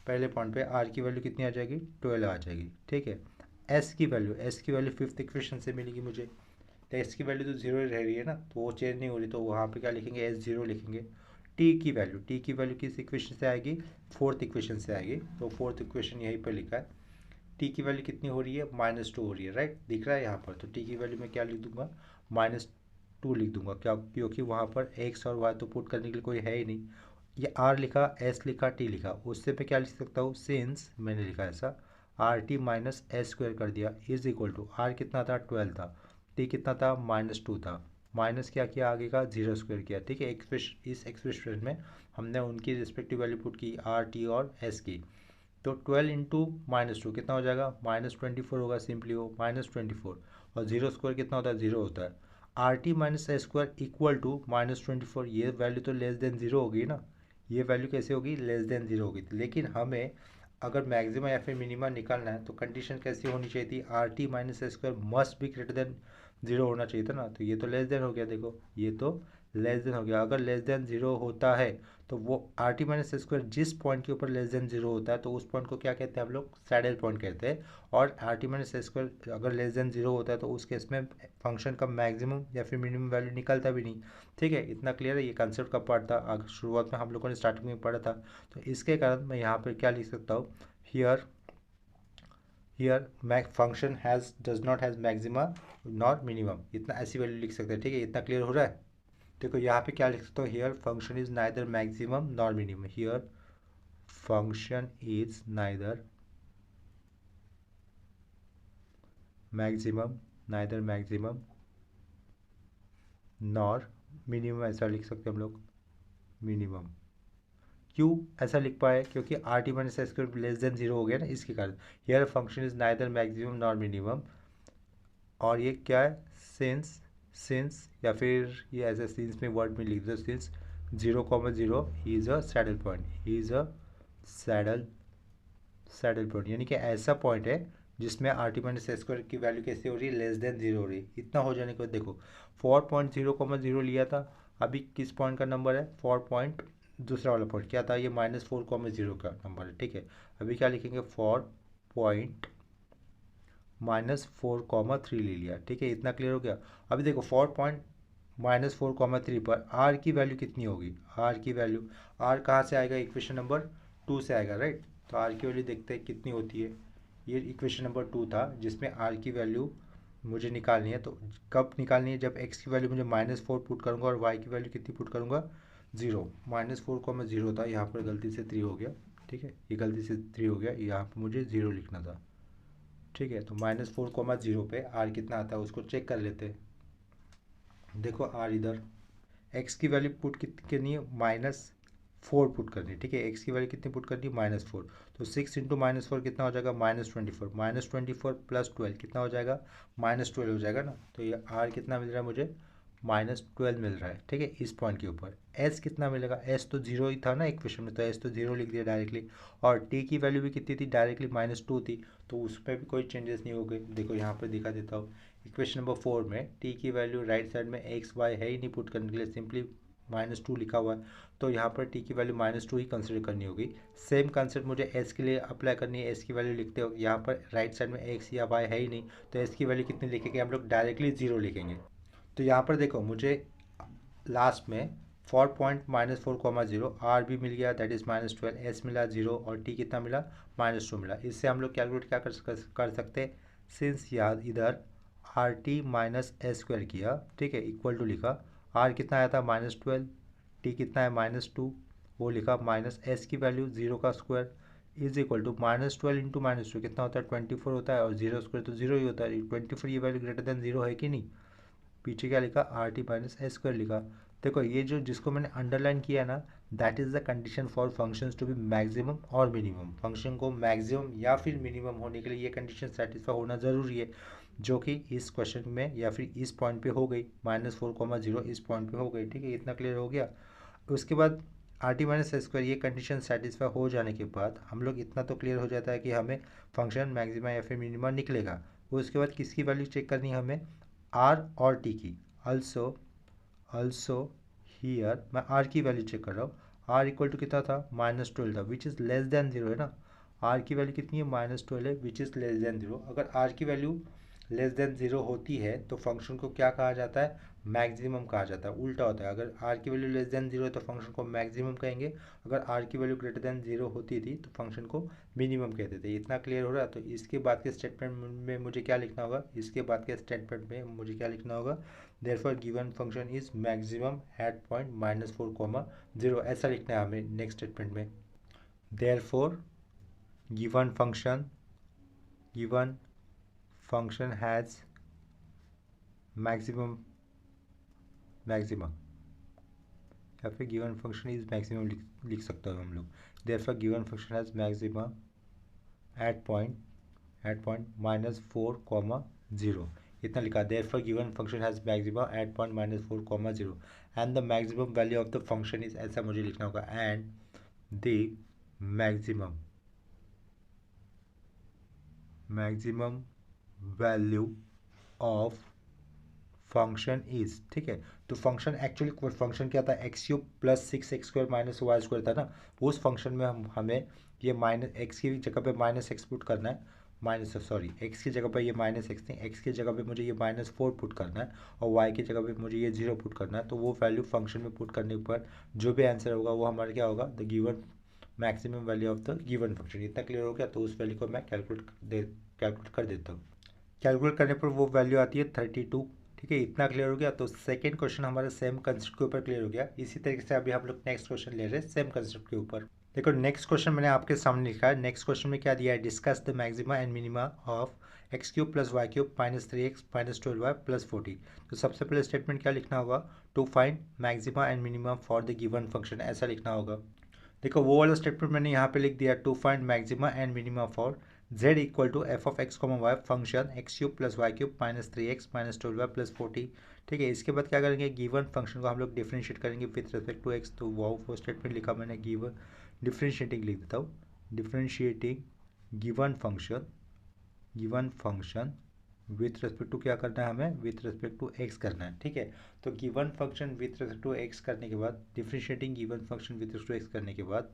पहले पॉइंट पे r की वैल्यू कितनी आ जाएगी, 12 आ जाएगी। ठीक है, s की वैल्यू फिफ्थ इक्वेशन से मिलेगी मुझे। तो s की वैल्यू तो 0 ही रह रही है ना, तो वो चेंज नहीं हो रही, तो वहाँ पे क्या लिखेंगे, s0 लिखेंगे। टी की वैल्यू किस इक्वेशन से आएगी, फोर्थ इक्वेशन से आएगी। तो फोर्थ इक्वेशन यहीं पर लिखा है। टी की वैल्यू कितनी हो रही है, -2 हो रही है, राइट, दिख रहा है यहाँ पर। तो टी की वैल्यू में क्या लिख दूंगा, -2 लिख दूंगा। क्या, क्योंकि वहाँ पर एक्स और वाई तो पुट करने के लिए कोई है ही नहीं। ये आर लिखा, एस लिखा, टी लिखा, उससे मैं क्या लिख सकता हूँ, सिंस मैंने लिखा ऐसा RT माइनस एस स्क्वायर कर दिया इज इक्वल टू, आर कितना था, 12 था, टी कितना था, -2 था, माइनस क्या किया आगे का, 0 स्क्वायर किया। ठीक है, इस एक्सप्रेशन में हमने उनकी रिस्पेक्टिव वैल्यू पुट की, RT और एस की। तो 12 इंटू -2 कितना हो जाएगा, -24 होगा, सिंपली हो -24। और 0 स्क्वायर कितना होता है, 0 होता है। RT minus S square equal to -24, ये वैल्यू तो लेस देन 0 होगी ना, ये वैल्यू कैसे होगी, लेस देन 0 होगी। लेकिन हमें अगर मैक्सिमा या फिर मिनिमा निकालना है तो कंडीशन कैसी होनी चाहिए थी, RT minus S square must be greater than 0 होना चाहिए था ना। तो ये तो लेस देन हो गया, देखो ये तो लेस देन हो गया। अगर लेस देन 0 होता है तो वो RT माइनस एस स्क्वायर जिस पॉइंट के ऊपर लेस देन 0 होता है तो उस पॉइंट को क्या कहते हैं हम लोग, सैडल पॉइंट कहते हैं। और RT माइनस एस स्क्वायर अगर लेस देन 0 होता है तो उस केस में फंक्शन का मैक्सिमम या फिर मिनिमम वैल्यू निकलता भी नहीं। ठीक है, इतना क्लियर है। ये कंसेप्ट का पार्ट था, शुरुआत में हम लोगों ने स्टार्टिंग में पढ़ा था। तो इसके कारण मैं यहाँ पर क्या लिख सकता हूँ, here function has does not has maxima not minimum, इतना ऐसी वैल्यू लिख सकते हैं। ठीक है, इतना क्लियर हो रहा है। देखो यहाँ पे क्या लिख सकते हो, here function is neither maximum nor minimum, here function is neither maximum nor minimum, ऐसा लिख सकते हैं हम लोग, मिनिमम। क्यों ऐसा लिख पाए, क्योंकि RT minus S square less than 0 हो गया ना, इसके कारण। Here function is neither maximum nor minimum, और ये क्या है, सिंस या फिर ये ऐसे सिंस में वर्ड में लिख दो, since 0,0 he is a saddle point, he is a saddle point, यानी कि ऐसा पॉइंट है जिसमें RT माइनस एस स्क्वायर की वैल्यू कैसे हो रही है, लेस देन 0 हो रही है। इतना हो जाने के बाद देखो 4.0,0 लिया था, अभी किस पॉइंट का नंबर है, 4 पॉइंट, दूसरा वाला पॉइंट क्या था, ये -4,0 का नंबर है। ठीक है, अभी क्या लिखेंगे, 4.-4,3 ले लिया। ठीक है, इतना क्लियर हो गया। अभी देखो 4.-4,3 पर r की वैल्यू कितनी होगी, r की वैल्यू, r कहाँ से आएगा, इक्वेशन नंबर 2 से आएगा, राइट। तो r की वैल्यू देखते हैं कितनी होती है। ये इक्वेशन नंबर 2 था जिसमें r की वैल्यू मुझे निकालनी है। तो कब निकालनी है, जब x की वैल्यू मुझे -4 पुट करूँगा और y की वैल्यू कितनी पुट करूँगा, 0। -4,0 था, यहाँ पर गलती से 3 हो गया। ठीक है, ये गलती से 3 हो गया, यहाँ पर मुझे 0 लिखना था। ठीक है, तो -4,0 पे r कितना आता है उसको चेक कर लेते हैं। देखो r इधर, x की वैल्यू पुट कितनी है, 4 पुट करनी है, ठीक है। एक्स की वैल्यू कितनी पुट करनी है, -4। तो 6 इंटू -4 कितना हो जाएगा, -24। -24 प्लस 12 कितना हो जाएगा, -12 हो जाएगा ना। तो ये आर कितना मिल रहा है मुझे, -12 मिल रहा है, ठीक है, इस पॉइंट के ऊपर। एस कितना मिलेगा, एस तो जीरो ही था ना इक्वेशन में, तो एस तो जीरो लिख दिया डायरेक्टली। और टी की वैल्यू भी कितनी थी, डायरेक्टली -2 थी, तो उसमें भी कोई चेंजेस नहीं हो गए। देखो यहाँ पर दिखा देता हूँ, इक्वेशन नंबर 4 में टी की वैल्यू राइट साइड में एक्स वाई है ही नहीं पुट करने के लिए, सिंपली -2 लिखा हुआ है, तो यहाँ पर टी की वैल्यू -2 ही कंसिडर करनी होगी। सेम कंसेप्ट मुझे एस के लिए अप्लाई करनी है। एस की वैल्यू लिखते हो, यहाँ पर राइट साइड में एक्स या वाई है ही नहीं, तो एस की वैल्यू कितनी लिखेंगे हम लोग, डायरेक्टली जीरो लिखेंगे। तो यहाँ पर देखो मुझे लास्ट में 4 पॉइंट -4, आर भी मिल गया, दैट इज़ -12, एस मिला 0 और टी कितना मिला, -2 मिला। इससे हम लोग कैलकुलेट क्या कर सकते हैं, सिंस याद इधर R T minus S square किया, ठीक है, इक्वल टू लिखा, आर कितना आया था -12, टी कितना है -2, वो लिखा, माइनस एस की वैल्यू 0 का square is equal to -12 into -2 कितना होता है, 24 होता है, और 0 स्क्वायर तो 0 ही होता है। 24 ये वैल्यू ग्रेटर देन 0 है कि नहीं, पीछे क्या लिखा, R T minus S square लिखा। देखो ये जो जिसको मैंने अंडरलाइन किया ना, that is the condition for functions to be maximum और मिनिमम। फंक्शन को मैक्सिमम या फिर मिनिमम होने के लिए ये कंडीशन सेटिस्फाई होना ज़रूरी है, जो कि इस क्वेश्चन में या फिर इस पॉइंट पे हो गई, -4, इस पॉइंट पे हो गई, ठीक है, इतना क्लियर हो गया। उसके बाद R T minus S square ये कंडीशन सेटिस्फाई हो जाने के बाद हम लोग इतना तो क्लियर हो जाता है कि हमें फंक्शन मैक्सिमा या फिर मिनिमा निकलेगा। उसके बाद किसकी वैल्यू चेक करनी है हमें, आर और टी की। अल्सो हियर मैं आर की वैल्यू चेक कर रहा हूँ, आर इक्वल टू कितना था, -12 था, विच इज़ लेस देन 0 है ना। आर की वैल्यू कितनी है, -12 है, विच इज़ लेस देन 0। अगर आर की वैल्यू लेस देन 0 होती है तो फंक्शन को क्या कहा जाता है, मैक्सिमम कहा जाता है, उल्टा होता है। अगर आर की वैल्यू लेस देन 0 है तो फंक्शन को मैक्सिमम कहेंगे, अगर आर की वैल्यू ग्रेटर देन 0 होती थी तो फंक्शन को मिनिमम कहते थे। इतना क्लियर हो रहा है। तो इसके बाद के स्टेटमेंट में मुझे क्या लिखना होगा, इसके बाद के स्टेटमेंट में मुझे क्या लिखना होगा, therefore given function is maximum at point -4, 0, ऐसा लिखना है हमें नेक्स्ट स्टेटमेंट में। Therefore given function has maximum या फिर गिवन फंक्शन इज मैक्सिमम लिख सकते हो हम लोग। Therefore given function has maximum at point -4, 0, इतना लिखा। Therefore given function has maximum at point -4, 0 and the maximum value of the function is, ऐसा मुझे लिखना होगा, and the maximum value of function is, ठीक है। तो फंक्शन एक्चुअली फंक्शन क्या था, x³ + 6x² - y² था ना। उस फंक्शन में हमें ये -x की जगह पे -x पुट करना है, x की जगह पे ये -x नहीं, x की जगह पे मुझे ये -4 पुट करना है, और y की जगह पे मुझे ये 0 पुट करना है। तो वो वैल्यू फंक्शन में पुट करने पर जो भी आंसर होगा वो हमारा क्या होगा, the given maximum value of the given function. इतना क्लियर हो गया। तो उस वैल्यू को मैं कैलकुलेट कर देता हूँ। कैलकुलेट करने पर वो वैल्यू आती है 32, ठीक है, इतना क्लियर हो गया। तो सेकंड क्वेश्चन हमारा सेम कंसेप्ट के ऊपर क्लियर हो गया। इसी तरीके से अभी हम लोग नेक्स्ट क्वेश्चन ले रहे हैं सेम कंसेप्ट के ऊपर। देखो नेक्स्ट क्वेश्चन मैंने आपके सामने लिखा है। नेक्स्ट क्वेश्चन में क्या दिया है, discuss the maxima and minima of x³ + y³ -3x -12y +40। तो सबसे पहले स्टेटमेंट क्या लिखना होगा, to find maxima and minima for the given function, ऐसा लिखना होगा। देखो वो वाला स्टेटमेंट मैंने यहाँ पे लिख दिया, to find maxima and minima for z = f(x, y) function x³ + y³ -3x -12y +40। ठीक है, इसके बाद क्या करेंगे, गिवन फंक्शन को हम लोग डिफरेंशिएट करेंगे विथ रिस्पेक्ट टू x। तो वो स्टेटमेंट लिखा मैंने, गिवन डिफरेंशिएटिंग लिख देता हूँ, differentiating given function with respect to क्या करना है हमें, विथ रिस्पेक्ट टू एक्स करना है। ठीक है, तो given function with respect to x करने के बाद, differentiating given function with respect to x करने के बाद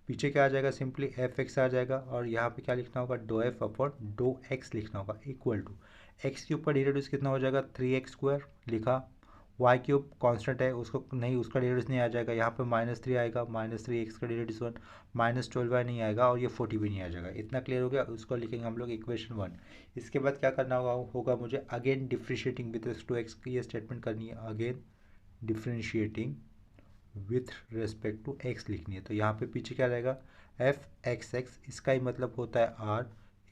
पीछे क्या आ जाएगा, सिंपली एफ एक्स आ जाएगा, और यहाँ पे क्या लिखना होगा, do f upon do x लिखना होगा, इक्वल टू एक्स के ऊपर डेरिवेटिव कितना हो जाएगा, 3x² लिखा, y³ कांस्टेंट है, उसको नहीं, उसका डेरिवेटिव नहीं आ जाएगा, यहाँ पे -3 आएगा, -3x का डेरिवेटिव 1, -12y नहीं आएगा, और ये 40 भी नहीं आ जाएगा। इतना क्लियर हो गया। उसको लिखेंगे हम लोग इक्वेशन 1। इसके बाद क्या करना होगा मुझे, again differentiating with respect to x की ये स्टेटमेंट करनी है, again differentiating with respect to x लिखनी है। तो यहाँ पे पीछे क्या रहेगा, f(x)x, इसका ही मतलब होता है r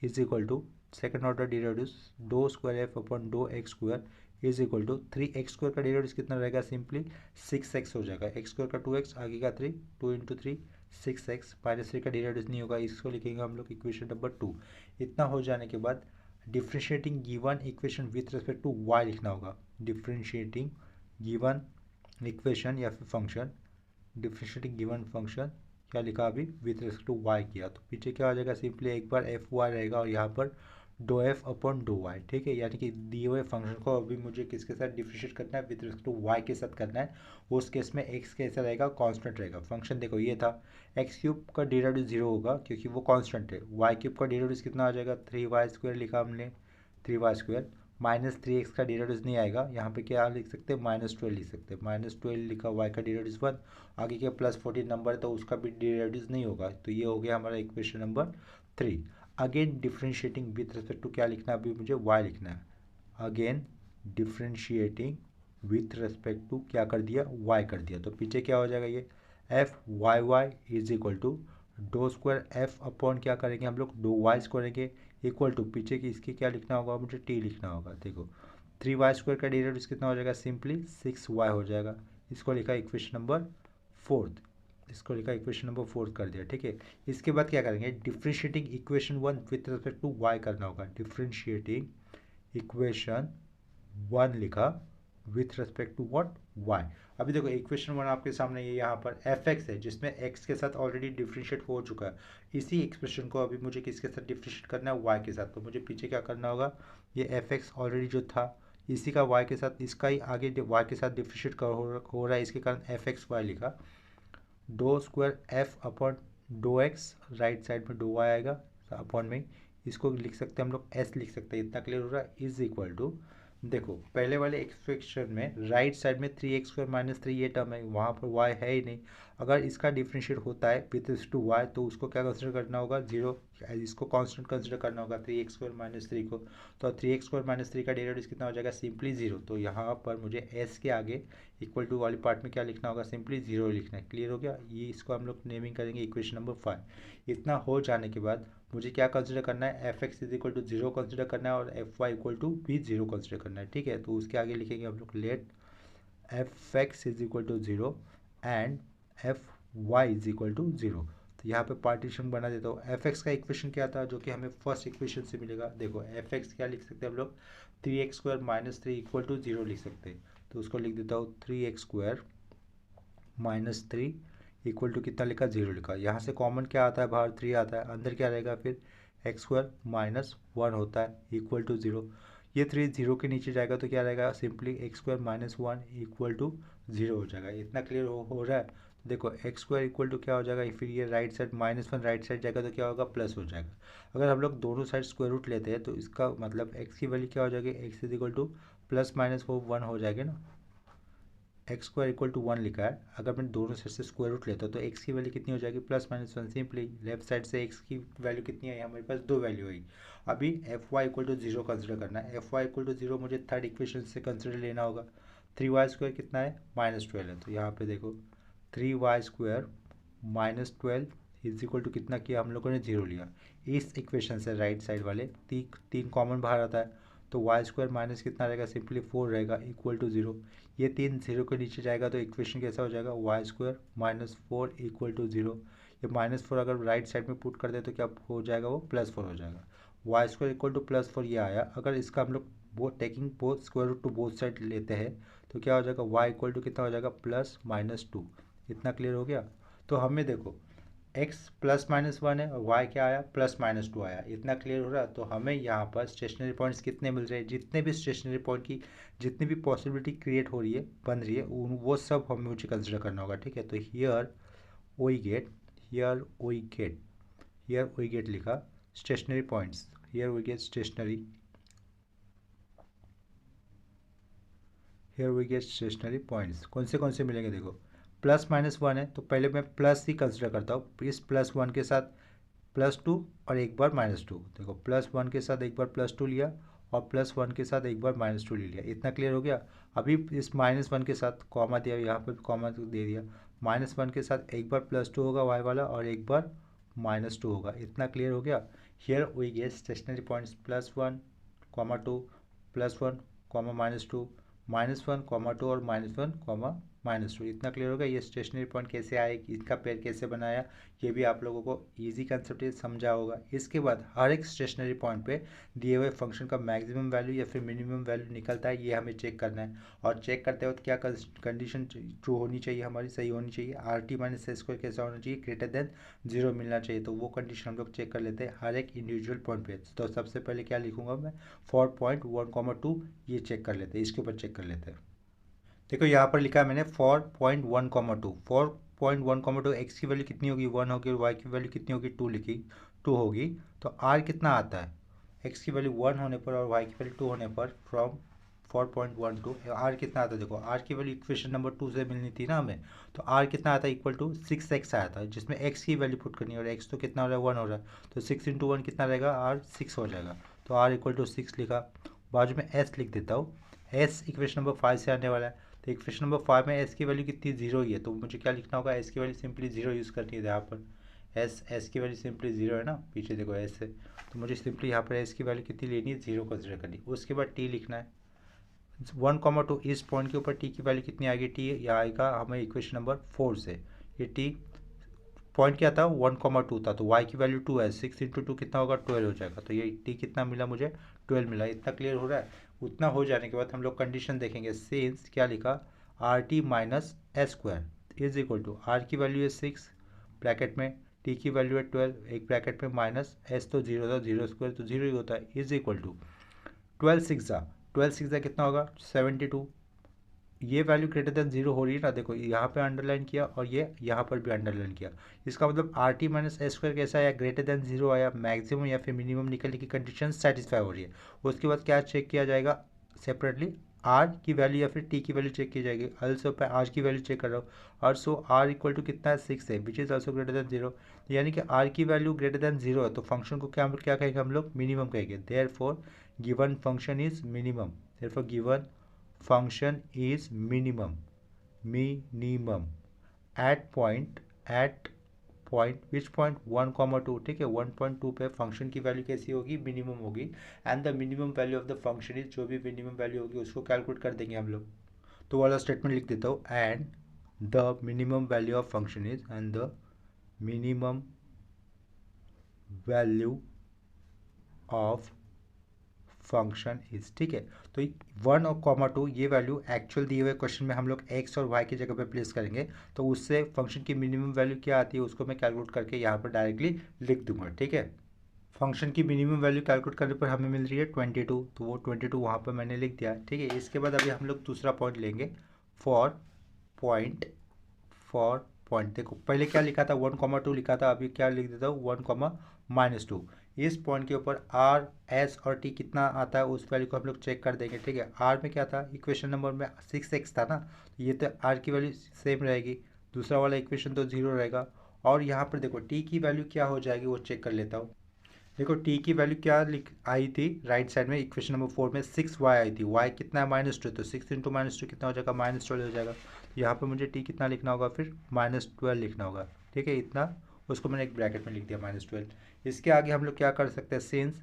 is equal to second order derivative do square f upon do x square is equal to 3x square का डेरिवेटिव कितना रहेगा, सिंपली 6x हो जाएगा। एक्स स्क्वायर का 2x, आगे का 3, 2 इंटू 3 6x, -3 का डेरिवेटिव नहीं होगा, इसको लिखेंगे हम लोग इक्वेशन नंबर 2। इतना हो जाने के बाद differentiating given equation with respect to y लिखना होगा। डिफ्रेंशिएटिंग गिवन इक्वेशन या फिर फंक्शन, डिफ्रेंशिएटिंग गिवन फंक्शन क्या लिखा अभी, विथ रिस्पेक्ट टू y किया, तो पीछे क्या हो जाएगा, सिंपली एक बार एफ वाई रहेगा और यहाँ पर do f upon do y, ठीक है। यानी कि दिए हुए फंक्शन को अभी मुझे किसके साथ डिफ्रेंशिएट करना है, विथ रिस्पेक्ट टू वाई के साथ करना है। उस केस में एक्स कैसा रहेगा, कांस्टेंट रहेगा। फंक्शन देखो ये था, एक्स क्यूब का डेरिवेटिव 0 होगा क्योंकि वो कांस्टेंट है। वाई क्यूब का डेरिवेटिव कितना आ जाएगा, 3y स्क्वायर लिखा हमने, 3y स्क्वायर, -3x का डेरिवेटिव नहीं आएगा, यहाँ पे क्या लिख सकते हैं, -12 लिख सकते हैं। -12 लिखा, y का डेरिवेटिव 1, आगे क्या +14 नंबर है तो उसका भी डेरिवेटिव नहीं होगा, तो ये हो गया हमारा equation number 3। Again differentiating with respect to क्या लिखना है, अभी मुझे y लिखना है। Again differentiating with respect to क्या कर दिया, y कर दिया, तो पीछे क्या हो जाएगा, ये f y y is equal to do square f upon क्या करेंगे हम लोग, डो वाई स्क्वायर करेंगे, इक्वल टू पीछे की इसकी क्या लिखना होगा, मुझे टी लिखना होगा। देखो 3y स्क्वायर का डेरिवेटिव कितना हो जाएगा, सिंपली 6y हो जाएगा। इसको लिखा इक्वेशन नंबर 4, इसको लिखा इक्वेशन नंबर 4 कर दिया, ठीक है। इसके बाद क्या करेंगे, differentiating equation 1 with respect to y करना होगा। डिफ्रेंशिएटिंग इक्वेशन 1 लिखा with respect to what, y। अभी देखो इक्वेशन 1 आपके सामने ये यहाँ पर fx है जिसमें x के साथ ऑलरेडी डिफ्रेंशिएट हो चुका है। इसी एक्सप्रेशन को अभी मुझे किसके साथ डिफ्रेंशिएट करना है, y के साथ, तो मुझे पीछे क्या करना होगा, ये fx ऑलरेडी जो था इसी का y के साथ, इसका ही आगे y के साथ डिफ्रेंशिएट हो रहा है, इसके कारण fxy लिखा। Do square f upon do x, right side में डो वाई आएगा अपॉन में, इसको लिख सकते हैं हम लोग एस लिख सकते हैं। इतना क्लियर हो रहा है, इज इक्वल टू, देखो पहले वाले एक्सप्रेशन में राइट साइड में 3x स्क्वायर -3 ये टर्म है, वहाँ पर y है ही नहीं। अगर इसका डिफ्रेंशिएट होता है विथ रिस्पेक्ट टू y तो उसको क्या कंसिडर करना होगा, 0, इसको कांस्टेंट कंसिडर करना होगा 3x स्क्वायर -3 को, तो 3x स्क्वायर -3 का डेरिवेटिव कितना हो जाएगा, सिंपली 0। तो यहाँ पर मुझे s के आगे इक्वल टू वाली पार्ट में क्या लिखना होगा, सिंपली 0 लिखना है। क्लियर हो गया, ये इसको हम लोग नेमिंग करेंगे इक्वेशन नंबर 5। इतना हो जाने के बाद मुझे क्या कंसिडर करना है, f x is equal to 0 consider करना है और एफ वाई इक्वल टू भी 0 कंसिडर करना है, ठीक है। तो उसके आगे लिखेंगे हम लोग let f x is equal to 0 and f y is equal to 0। तो यहाँ पे पार्टीशन बना देता हूँ। एफ एक्स का इक्वेशन क्या था जो कि हमें फर्स्ट इक्वेशन से मिलेगा, देखो एफ एक्स क्या लिख सकते हैं हम लोग, 3x स्क्वायर -3 इक्वल टू 0 लिख सकते हैं। तो उसको लिख देता हूँ 3x स्क्वायर -3 इक्वल टू कितना लिखा, 0 लिखा। यहाँ से कॉमन क्या आता है, बाहर 3 आता है, अंदर क्या रहेगा फिर एक्स स्क्वायर -1 होता है इक्वल टू 0। ये 3 0 के नीचे जाएगा तो क्या रहेगा, simply x square -1 equal to 0 हो जाएगा। इतना क्लियर हो रहा है। देखो एक्स स्क्वायर इक्वल टू क्या हो जाएगा, फिर ये राइट साइड -1 राइट साइड जाएगा तो क्या होगा, प्लस हो जाएगा। अगर हम लोग दोनों साइड स्क्वायर रूट लेते हैं तो इसका मतलब एक्स की वैल्यू क्या हो जाएगी, एक्स इज इक्वल टू +- 1 हो जाएगी ना। एक्स स्क्वायर इक्वल टू 1 लिखा है, अगर मैं दोनों साइड से स्क्वायर रूट लेता हूँ तो एक्स की वैल्यू कितनी हो जाएगी, +-1। सिंपली लेफ्ट साइड से एक्स की वैल्यू कितनी है, हमारे पास 2 वैल्यू है। अभी f Y equal to 0 consider करना है। एफ वाई इक्वल टू 0 मुझे थर्ड इक्वेशन से कंसिडर लेना होगा। 3y स्क्वायर कितना है, -12 है, तो यहाँ पे देखो 3y square -12 is equal to कितना किया हम लोगों ने, 0 लिया। इस इक्वेशन से राइट साइड वाले तीन कॉमन बाहर आता है तो वाई स्क्वायर माइनस कितना रहेगा, सिंपली 4 रहेगा इक्वल टू 0। ये 3 0 के नीचे जाएगा तो इक्वेशन कैसा हो जाएगा, वाई स्क्वायर -4 इक्वल टू 0। ये -4 अगर राइट साइड में पुट कर दे तो क्या हो जाएगा, वो +4 हो जाएगा। वाई स्क्वायर इक्वल टू +4 ये आया। अगर इसका हम लोग वो taking both square root to both side लेते हैं तो क्या हो जाएगा, वाई इक्वल टू कितना हो जाएगा, +-2। इतना क्लियर हो गया। तो हमें देखो x +-1 है और y क्या आया, +-2 आया। इतना क्लियर हो रहा है। तो हमें यहाँ पर स्टेशनरी पॉइंट्स कितने मिल रहे हैं, जितने भी स्टेशनरी पॉइंट की जितनी भी पॉसिबिलिटी क्रिएट हो रही है, बन रही है, वो सब हमें मुझे कंसिडर करना होगा, ठीक है। तो हियर वी गेट लिखा stationary points, here we get stationary points. कौन से मिलेंगे, देखो +-1 है तो पहले मैं प्लस ही कंसिडर करता हूँ। इस +1 के साथ +2 और एक बार -2। देखो +1 के साथ एक बार +2 लिया और +1 के साथ एक बार -2 ले लिया। इतना क्लियर हो गया। अभी इस -1 के साथ कॉमा दिया, यहाँ पर कॉमा दे दिया। -1 के साथ एक बार +2 होगा y वाला और एक बार -2 होगा। इतना क्लियर हो गया। Here we get stationary points +1, -2, +1, -2, -1, -2 और -1, -2। इतना क्लियर होगा। ये स्टेशनरी पॉइंट कैसे आए, इसका पेयर कैसे बनाया, ये भी आप लोगों को इजी कंसेप्ट समझा होगा। इसके बाद हर एक स्टेशनरी पॉइंट पे दिए हुए फंक्शन का मैक्सिमम वैल्यू या फिर मिनिमम वैल्यू निकलता है, ये हमें चेक करना है। और चेक करते वक्त क्या कंडीशन ट्रू होनी चाहिए, हमारी सही होनी चाहिए। RT-S² कैसा होना चाहिए, > 0 मिलना चाहिए। तो वो कंडीशन हम लोग चेक कर लेते हैं हर एक इंडिविजुअल पॉइंट पे। तो सबसे पहले क्या लिखूंगा मैं, फॉर पॉइंट 1, 2 ये चेक कर लेते हैं, इसके ऊपर चेक कर लेते हैं। देखो यहाँ पर लिखा है मैंने for point 1, 2। For point 1, 2 x की वैल्यू कितनी होगी, 1 होगी, और वाई की वैल्यू कितनी होगी, 2 लिखी, 2 होगी। तो आर कितना आता है, एक्स की वैल्यू 1 होने पर और वाई की वैल्यू 2 होने पर, फ्रॉम 4.12 आर कितना आता है। देखो आर की वैल्यू इक्वेशन नंबर 2 से मिलनी थी ना हमें, तो आर कितना आता है, इक्वल टू 6x आया था, जिसमें एक्स की वैल्यू पुट करनी है, और एक्स तो कितना हो रहा है, 1 हो रहा है। तो 6 × 1 कितना रहेगा, आर 6 हो जाएगा। तो आर इक्वल टू 6 लिखा। बाजू में एस लिख देता हूँ, एस इक्वेशन नंबर 5 से आने वाला है। तो इक्वेशन नंबर 5 में एस की वैल्यू कितनी, 0 ही है। तो मुझे क्या लिखना होगा, एस की वैल्यू सिंपली 0 यूज़ करनी है यहाँ पर। एस की वैल्यू सिंपली 0 है ना, पीछे देखो एस है, तो मुझे सिंपली यहाँ पर एस की वैल्यू कितनी लेनी है, 0 कंसिडर करनी। उसके बाद टी लिखना है, 1, 2 इस पॉइंट के ऊपर टी की वैल्यू कितनी आएगी, टी यह आएगा हमें इक्वेशन नंबर 4 से। ये टी पॉइंट क्या था, 1, 2 था, तो वाई की वैल्यू 2 है, 6 × 2 कितना होगा, 12 हो जाएगा। तो ये टी कितना मिला मुझे, 12 मिला। इतना क्लियर हो रहा है। उतना हो जाने के बाद हम लोग कंडीशन देखेंगे, सिंस क्या लिखा, RT-S² is equal to, R की वैल्यू है 6 ब्रैकेट में, टी की वैल्यू है 12 एक ब्रैकेट में, माइनस एस तो 0 था, 0² तो 0 ही होता है, इज इक्वल टू 12 6 कितना होगा, 72। ये वैल्यू > 0 हो रही है ना, देखो यहाँ पे अंडरलाइन किया और ये यहाँ पर भी अंडरलाइन किया। इसका मतलब RT-S² कैसा आया, > 0 आया। मैक्सिमम या फिर मिनिमम निकलने की कंडीशन सेटिस्फाई हो रही है। उसके बाद क्या चेक किया जाएगा, सेपरेटली आर की वैल्यू या फिर टी की वैल्यू चेक की जाएगी। अल्सो पे आर की वैल्यू चेक कर रहा हूँ, और सो आर इक्वल टू कितना है, 6 है, विच इज़ ऑल्सो > 0। यानी कि आर की वैल्यू > 0 है, तो फंक्शन को क्या कहेंगे हम लोग, मिनिमम कहेंगे। Therefore given function is minimum, therefore given function is minimum at point which point 1, 2, ठीक है। 1.2 पे फंक्शन की वैल्यू कैसी होगी, मिनिमम होगी। And the minimum value of the function is, जो भी मिनिमम वैल्यू होगी उसको कैलकुलेट कर देंगे हम लोग। तो वाला स्टेटमेंट लिख देता हूँ, and the minimum value of function is, and the minimum value of function is, ठीक है। तो 1 और 2 ये वैल्यू एक्चुअल दिए हुए क्वेश्चन में हम लोग एक्स और वाई की जगह पे प्लेस करेंगे, तो उससे फंक्शन की मिनिमम वैल्यू क्या आती है उसको मैं कैलकुलेट करके यहाँ पर डायरेक्टली लिख दूंगा, ठीक है। फंक्शन की मिनिमम वैल्यू कैलकुलेट करने पर हमें मिल रही है 22, तो वो 22 वहाँ पर मैंने लिख दिया, ठीक है। इसके बाद अभी हम लोग दूसरा पॉइंट लेंगे, फॉर पॉइंट देखो पहले क्या लिखा था, 1, 2 लिखा था, अभी क्या लिख देता हूँ, 1, -2। इस पॉइंट के ऊपर आर एस और टी कितना आता है उस वैल्यू को हम लोग चेक कर देंगे, ठीक है। आर में क्या था, इक्वेशन नंबर में 6x था ना, तो ये तो आर की वैल्यू सेम रहेगी, दूसरा वाला इक्वेशन तो 0 रहेगा। और यहाँ पर देखो टी की वैल्यू क्या हो जाएगी वो चेक कर लेता हूँ। देखो टी की वैल्यू क्या आई थी, राइट साइड में इक्वेशन नंबर 4 में 6y आई थी, y कितना है, -2, तो 6 × -2 कितना हो जाएगा, -12 हो जाएगा। तो यहाँ पे मुझे टी कितना लिखना होगा, फिर -12 लिखना होगा, ठीक है। इतना उसको मैंने एक ब्रैकेट में लिख दिया, -12। इसके आगे हम लोग क्या कर सकते हैं, सिंस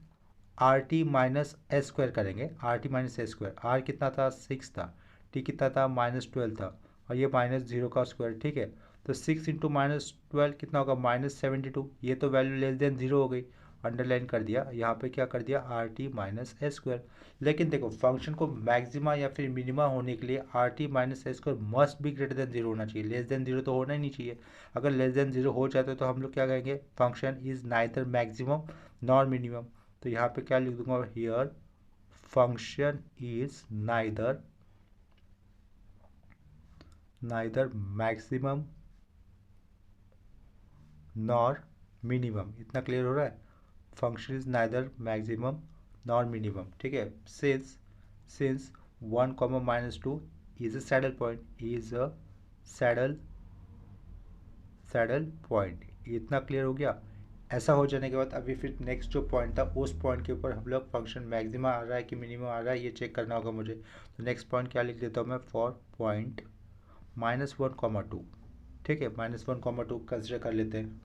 RT-S² करेंगे, RT-S², आर कितना था, 6 था, टी कितना था, -12 था, और ये -0 का स्क्वायर, ठीक है। तो 6 × -12 कितना होगा, -72। ये तो वैल्यू <0 हो गई, अंडरलाइन कर दिया, यहाँ पे क्या कर दिया, RT-S²। लेकिन देखो फंक्शन को मैक्सिमा या फिर मिनिमा होने के लिए RT-S² मस्ट भी > 0 होना चाहिए, <0 तो होना ही नहीं चाहिए। अगर <0 हो जाता तो हम लोग क्या कहेंगे, function is neither maximum nor minimum. तो यहाँ पे क्या लिख दूंगा, here function is neither maximum nor minimum. इतना क्लियर हो रहा है, function is neither maximum nor minimum, ठीक है। Since 1, -2 is a saddle point, इतना क्लियर हो गया। ऐसा हो जाने के बाद अभी फिर नेक्स्ट जो पॉइंट था उस पॉइंट के ऊपर हम लोग फंक्शन मैक्सिमा आ रहा है कि मिनिमम आ रहा है ये चेक करना होगा मुझे। तो नेक्स्ट पॉइंट क्या लिख देता हूँ मैं, फॉर पॉइंट -1, 2, ठीक है। -1, 2 कंसिडर कर लेते हैं।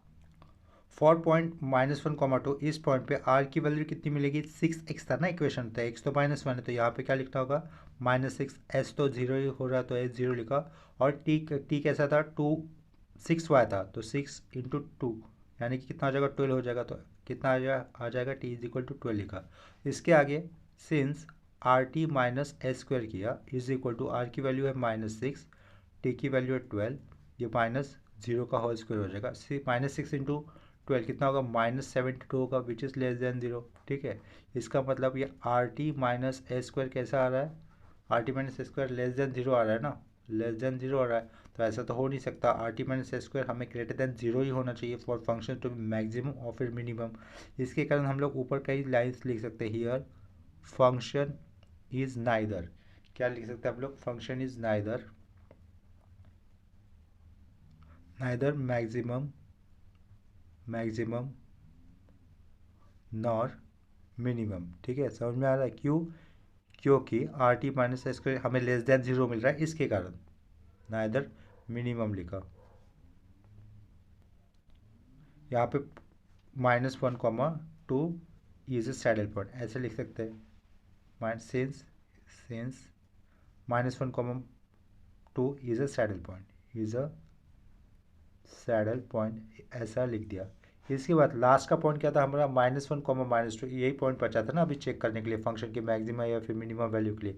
फॉर पॉइंट -1, इस पॉइंट पे आर की वैल्यू कितनी मिलेगी, 6x था ना इक्वेशन, तो x तो -1 है, तो यहाँ पे क्या लिखना होगा -6, s तो 0 ही हो रहा है तो s 0 लिखा, और t कैसा था 6y था, तो 6 इंटू 2 यानी कि कितना आ जाएगा 12 हो जाएगा, तो कितना आ जाएगा t इज इक्वल टू 12 लिखा। इसके आगे since R T minus S square किया इज इक्वल टू आर की वैल्यू है -6, टी की वैल्यू है 12, ये -0 का होल स्क्वायर हो जाएगा, -6 इंटू 12 कितना होगा -72 होगा, विच इज़ लेस देन 0। ठीक है, इसका मतलब ये R T minus S square कैसा आ रहा है, R T minus S square less than 0 आ रहा है ना, लेस देन 0 आ रहा है, तो ऐसा तो हो नहीं सकता, R T minus S square हमें ग्रेटर देन 0 ही होना चाहिए for function to be maximum और फिर मिनिमम। इसके कारण हम लोग ऊपर कई लाइन्स लिख सकते हैं, हियर फंक्शन इज नाइदर, क्या लिख सकते हैं हम लोग, function is neither maximum nor minimum. ठीक है, समझ में आ रहा है क्यों, क्योंकि R T minus S square हमें लेस देन 0 मिल रहा है, इसके कारण नाइदर मिनिमम लिखा। यहाँ पे -1, 2 इज ए सैडल पॉइंट, ऐसे लिख सकते हैं, since -1, 2 is a saddle point, ऐसा लिख दिया। इसके बाद लास्ट का पॉइंट क्या था हमारा, -1, -2, यही पॉइंट बचा था ना अभी चेक करने के लिए फंक्शन की मैक्सिमम या फिर मिनिमम वैल्यू के लिए,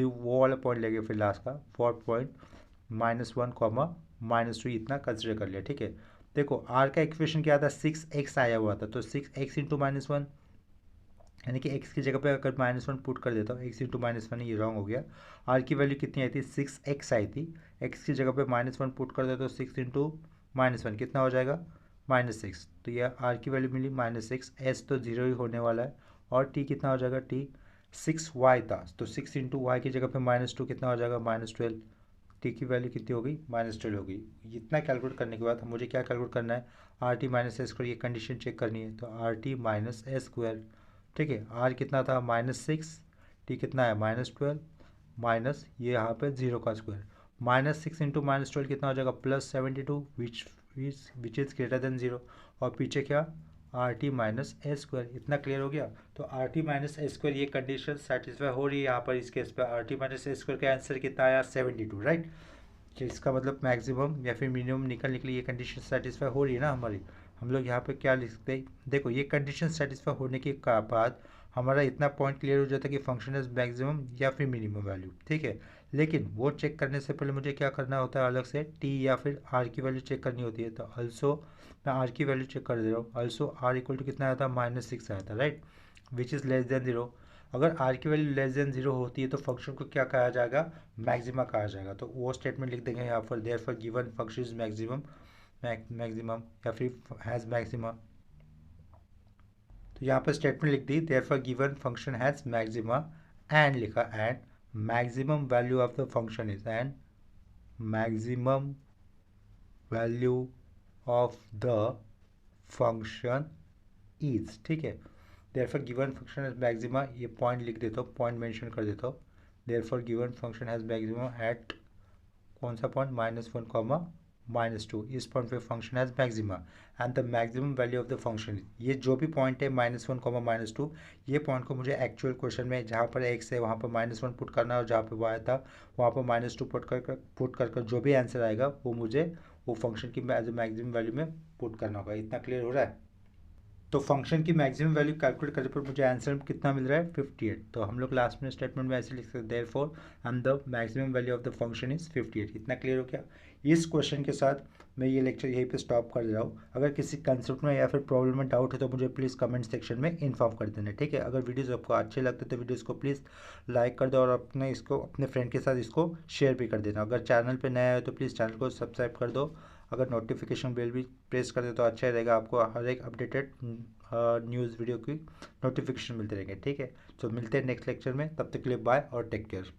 वो वाला पॉइंट लेंगे फिर लास्ट का, 4 पॉइंट -1, -2 इतना कंसिडर कर लिया। ठीक है, देखो आर का इक्वेशन क्या था, 6x आया हुआ था, तो 6x इंटू -1 यानी कि x की जगह पे अगर -1 पुट कर देता हूँ, x इंटू -1 ये रॉन्ग हो गया, r की वैल्यू कितनी आई थी 6x आई थी, x की जगह पे -1 पुट कर देता हूँ, 6 इंटू -1 कितना हो जाएगा -6, तो यह r की वैल्यू मिली -6, s तो 0 ही होने वाला है, और t कितना हो जाएगा, t 6y था, तो 6 इंटू वाई की जगह पे -2 कितना हो जाएगा -12, टी की वैल्यू कितनी हो गई -12 हो गई। इतना कैलकुलेट करने के बाद मुझे क्या कैलकुलेट करना है, R T minus S square, ये कंडीशन चेक करनी है, तो R T minus S square. ठीक है, आर कितना था -6, टी कितना है -12, माइनस ये यहाँ पे 0 का स्क्वायर, -6 इंटू -12 कितना हो जाएगा +72, विच इज़ ग्रेटर देन 0, और पीछे क्या R T minus S square. इतना क्लियर हो गया, तो R T minus S square ये कंडीशन सेटिस्फाई हो रही है यहाँ पर इस केस पे, R T minus S square का आंसर कितना आया 72, राइट, कि इसका मतलब मैक्सिमम या फिर मिनिमम निकलने के लिए ये कंडीशन सेटिस्फाई हो रही है ना हमारी। हम लोग यहाँ पे क्या लिख सकते हैं, देखो ये कंडीशन सेटिस्फाई होने के बाद हमारा इतना पॉइंट क्लियर हो जाता है कि फंक्शन इज मैक्सिमम या फिर मिनिमम वैल्यू। ठीक है, लेकिन वो चेक करने से पहले मुझे क्या करना होता है, अलग से टी या फिर आर की वैल्यू चेक करनी होती है, तो अल्सो मैं आर की वैल्यू चेक कर दे रहा हूँ, अल्सो आर इक्वल टू कितना आया था -6 आया था, right, which is less than 0। अगर आर की वैल्यू लेस देन 0 होती है तो फंक्शन को क्या कहा जाएगा, मैक्सिमा कहा जाएगा, तो वो स्टेटमेंट लिख देंगे यहाँ पर, therefore given function is maximum या फिर हैज़ मैक्सिमा, तो यहाँ पर स्टेटमेंट लिख दी, therefore given function has maxima, and लिखा, and maximum value of the function is, and maximum value of the function is. ठीक है, therefore given function has maxima, ये पॉइंट लिख देता हूँ, पॉइंट मेंशन कर देता हूँ, therefore given function has maxima at कौन सा पॉइंट -1, -2, इस पॉइंट पे function has maxima, and the maximum value of the function, ये जो भी पॉइंट है -1, -2, ये पॉइंट को मुझे एक्चुअल क्वेश्चन में जहाँ पर x है वहाँ पर -1 पुट करना है, और जहाँ पर y था वहाँ पर -2 पुट कर जो भी आंसर आएगा वो मुझे वो फंक्शन की एज ए मैक्सिमम वैल्यू में पुट करना होगा। इतना क्लियर हो रहा है, तो फंक्शन की मैक्सिमम वैल्यू कैलकुलेट करने पर मुझे आंसर कितना मिल रहा है 58, तो हम लोग लास्ट में स्टेटमेंट में ऐसे लिख सकते हैं, therefore and the maximum value of the function is 58। इतना क्लियर हो गया। इस क्वेश्चन के साथ मैं ये लेक्चर यहीं पे स्टॉप कर रहा हूँ। अगर किसी कंसेप्ट में या फिर प्रॉब्लम में डाउट है तो मुझे प्लीज़ कमेंट सेक्शन में इन्फॉर्म कर देना, ठीक है। अगर वीडियोज़ आपको अच्छे लगते तो वीडियोज़ को प्लीज़ लाइक कर दो और अपने फ्रेंड के साथ इसको शेयर भी कर देना। अगर चैनल पर नया है तो प्लीज़ चैनल को सब्सक्राइब कर दो, अगर नोटिफिकेशन बेल भी प्रेस कर दे तो अच्छा रहेगा, आपको हर एक अपडेटेड न्यूज़ वीडियो की नोटिफिकेशन मिलते रहेंगे, ठीक है। तो मिलते हैं नेक्स्ट लेक्चर में, तब तक के लिए बाय और टेक केयर।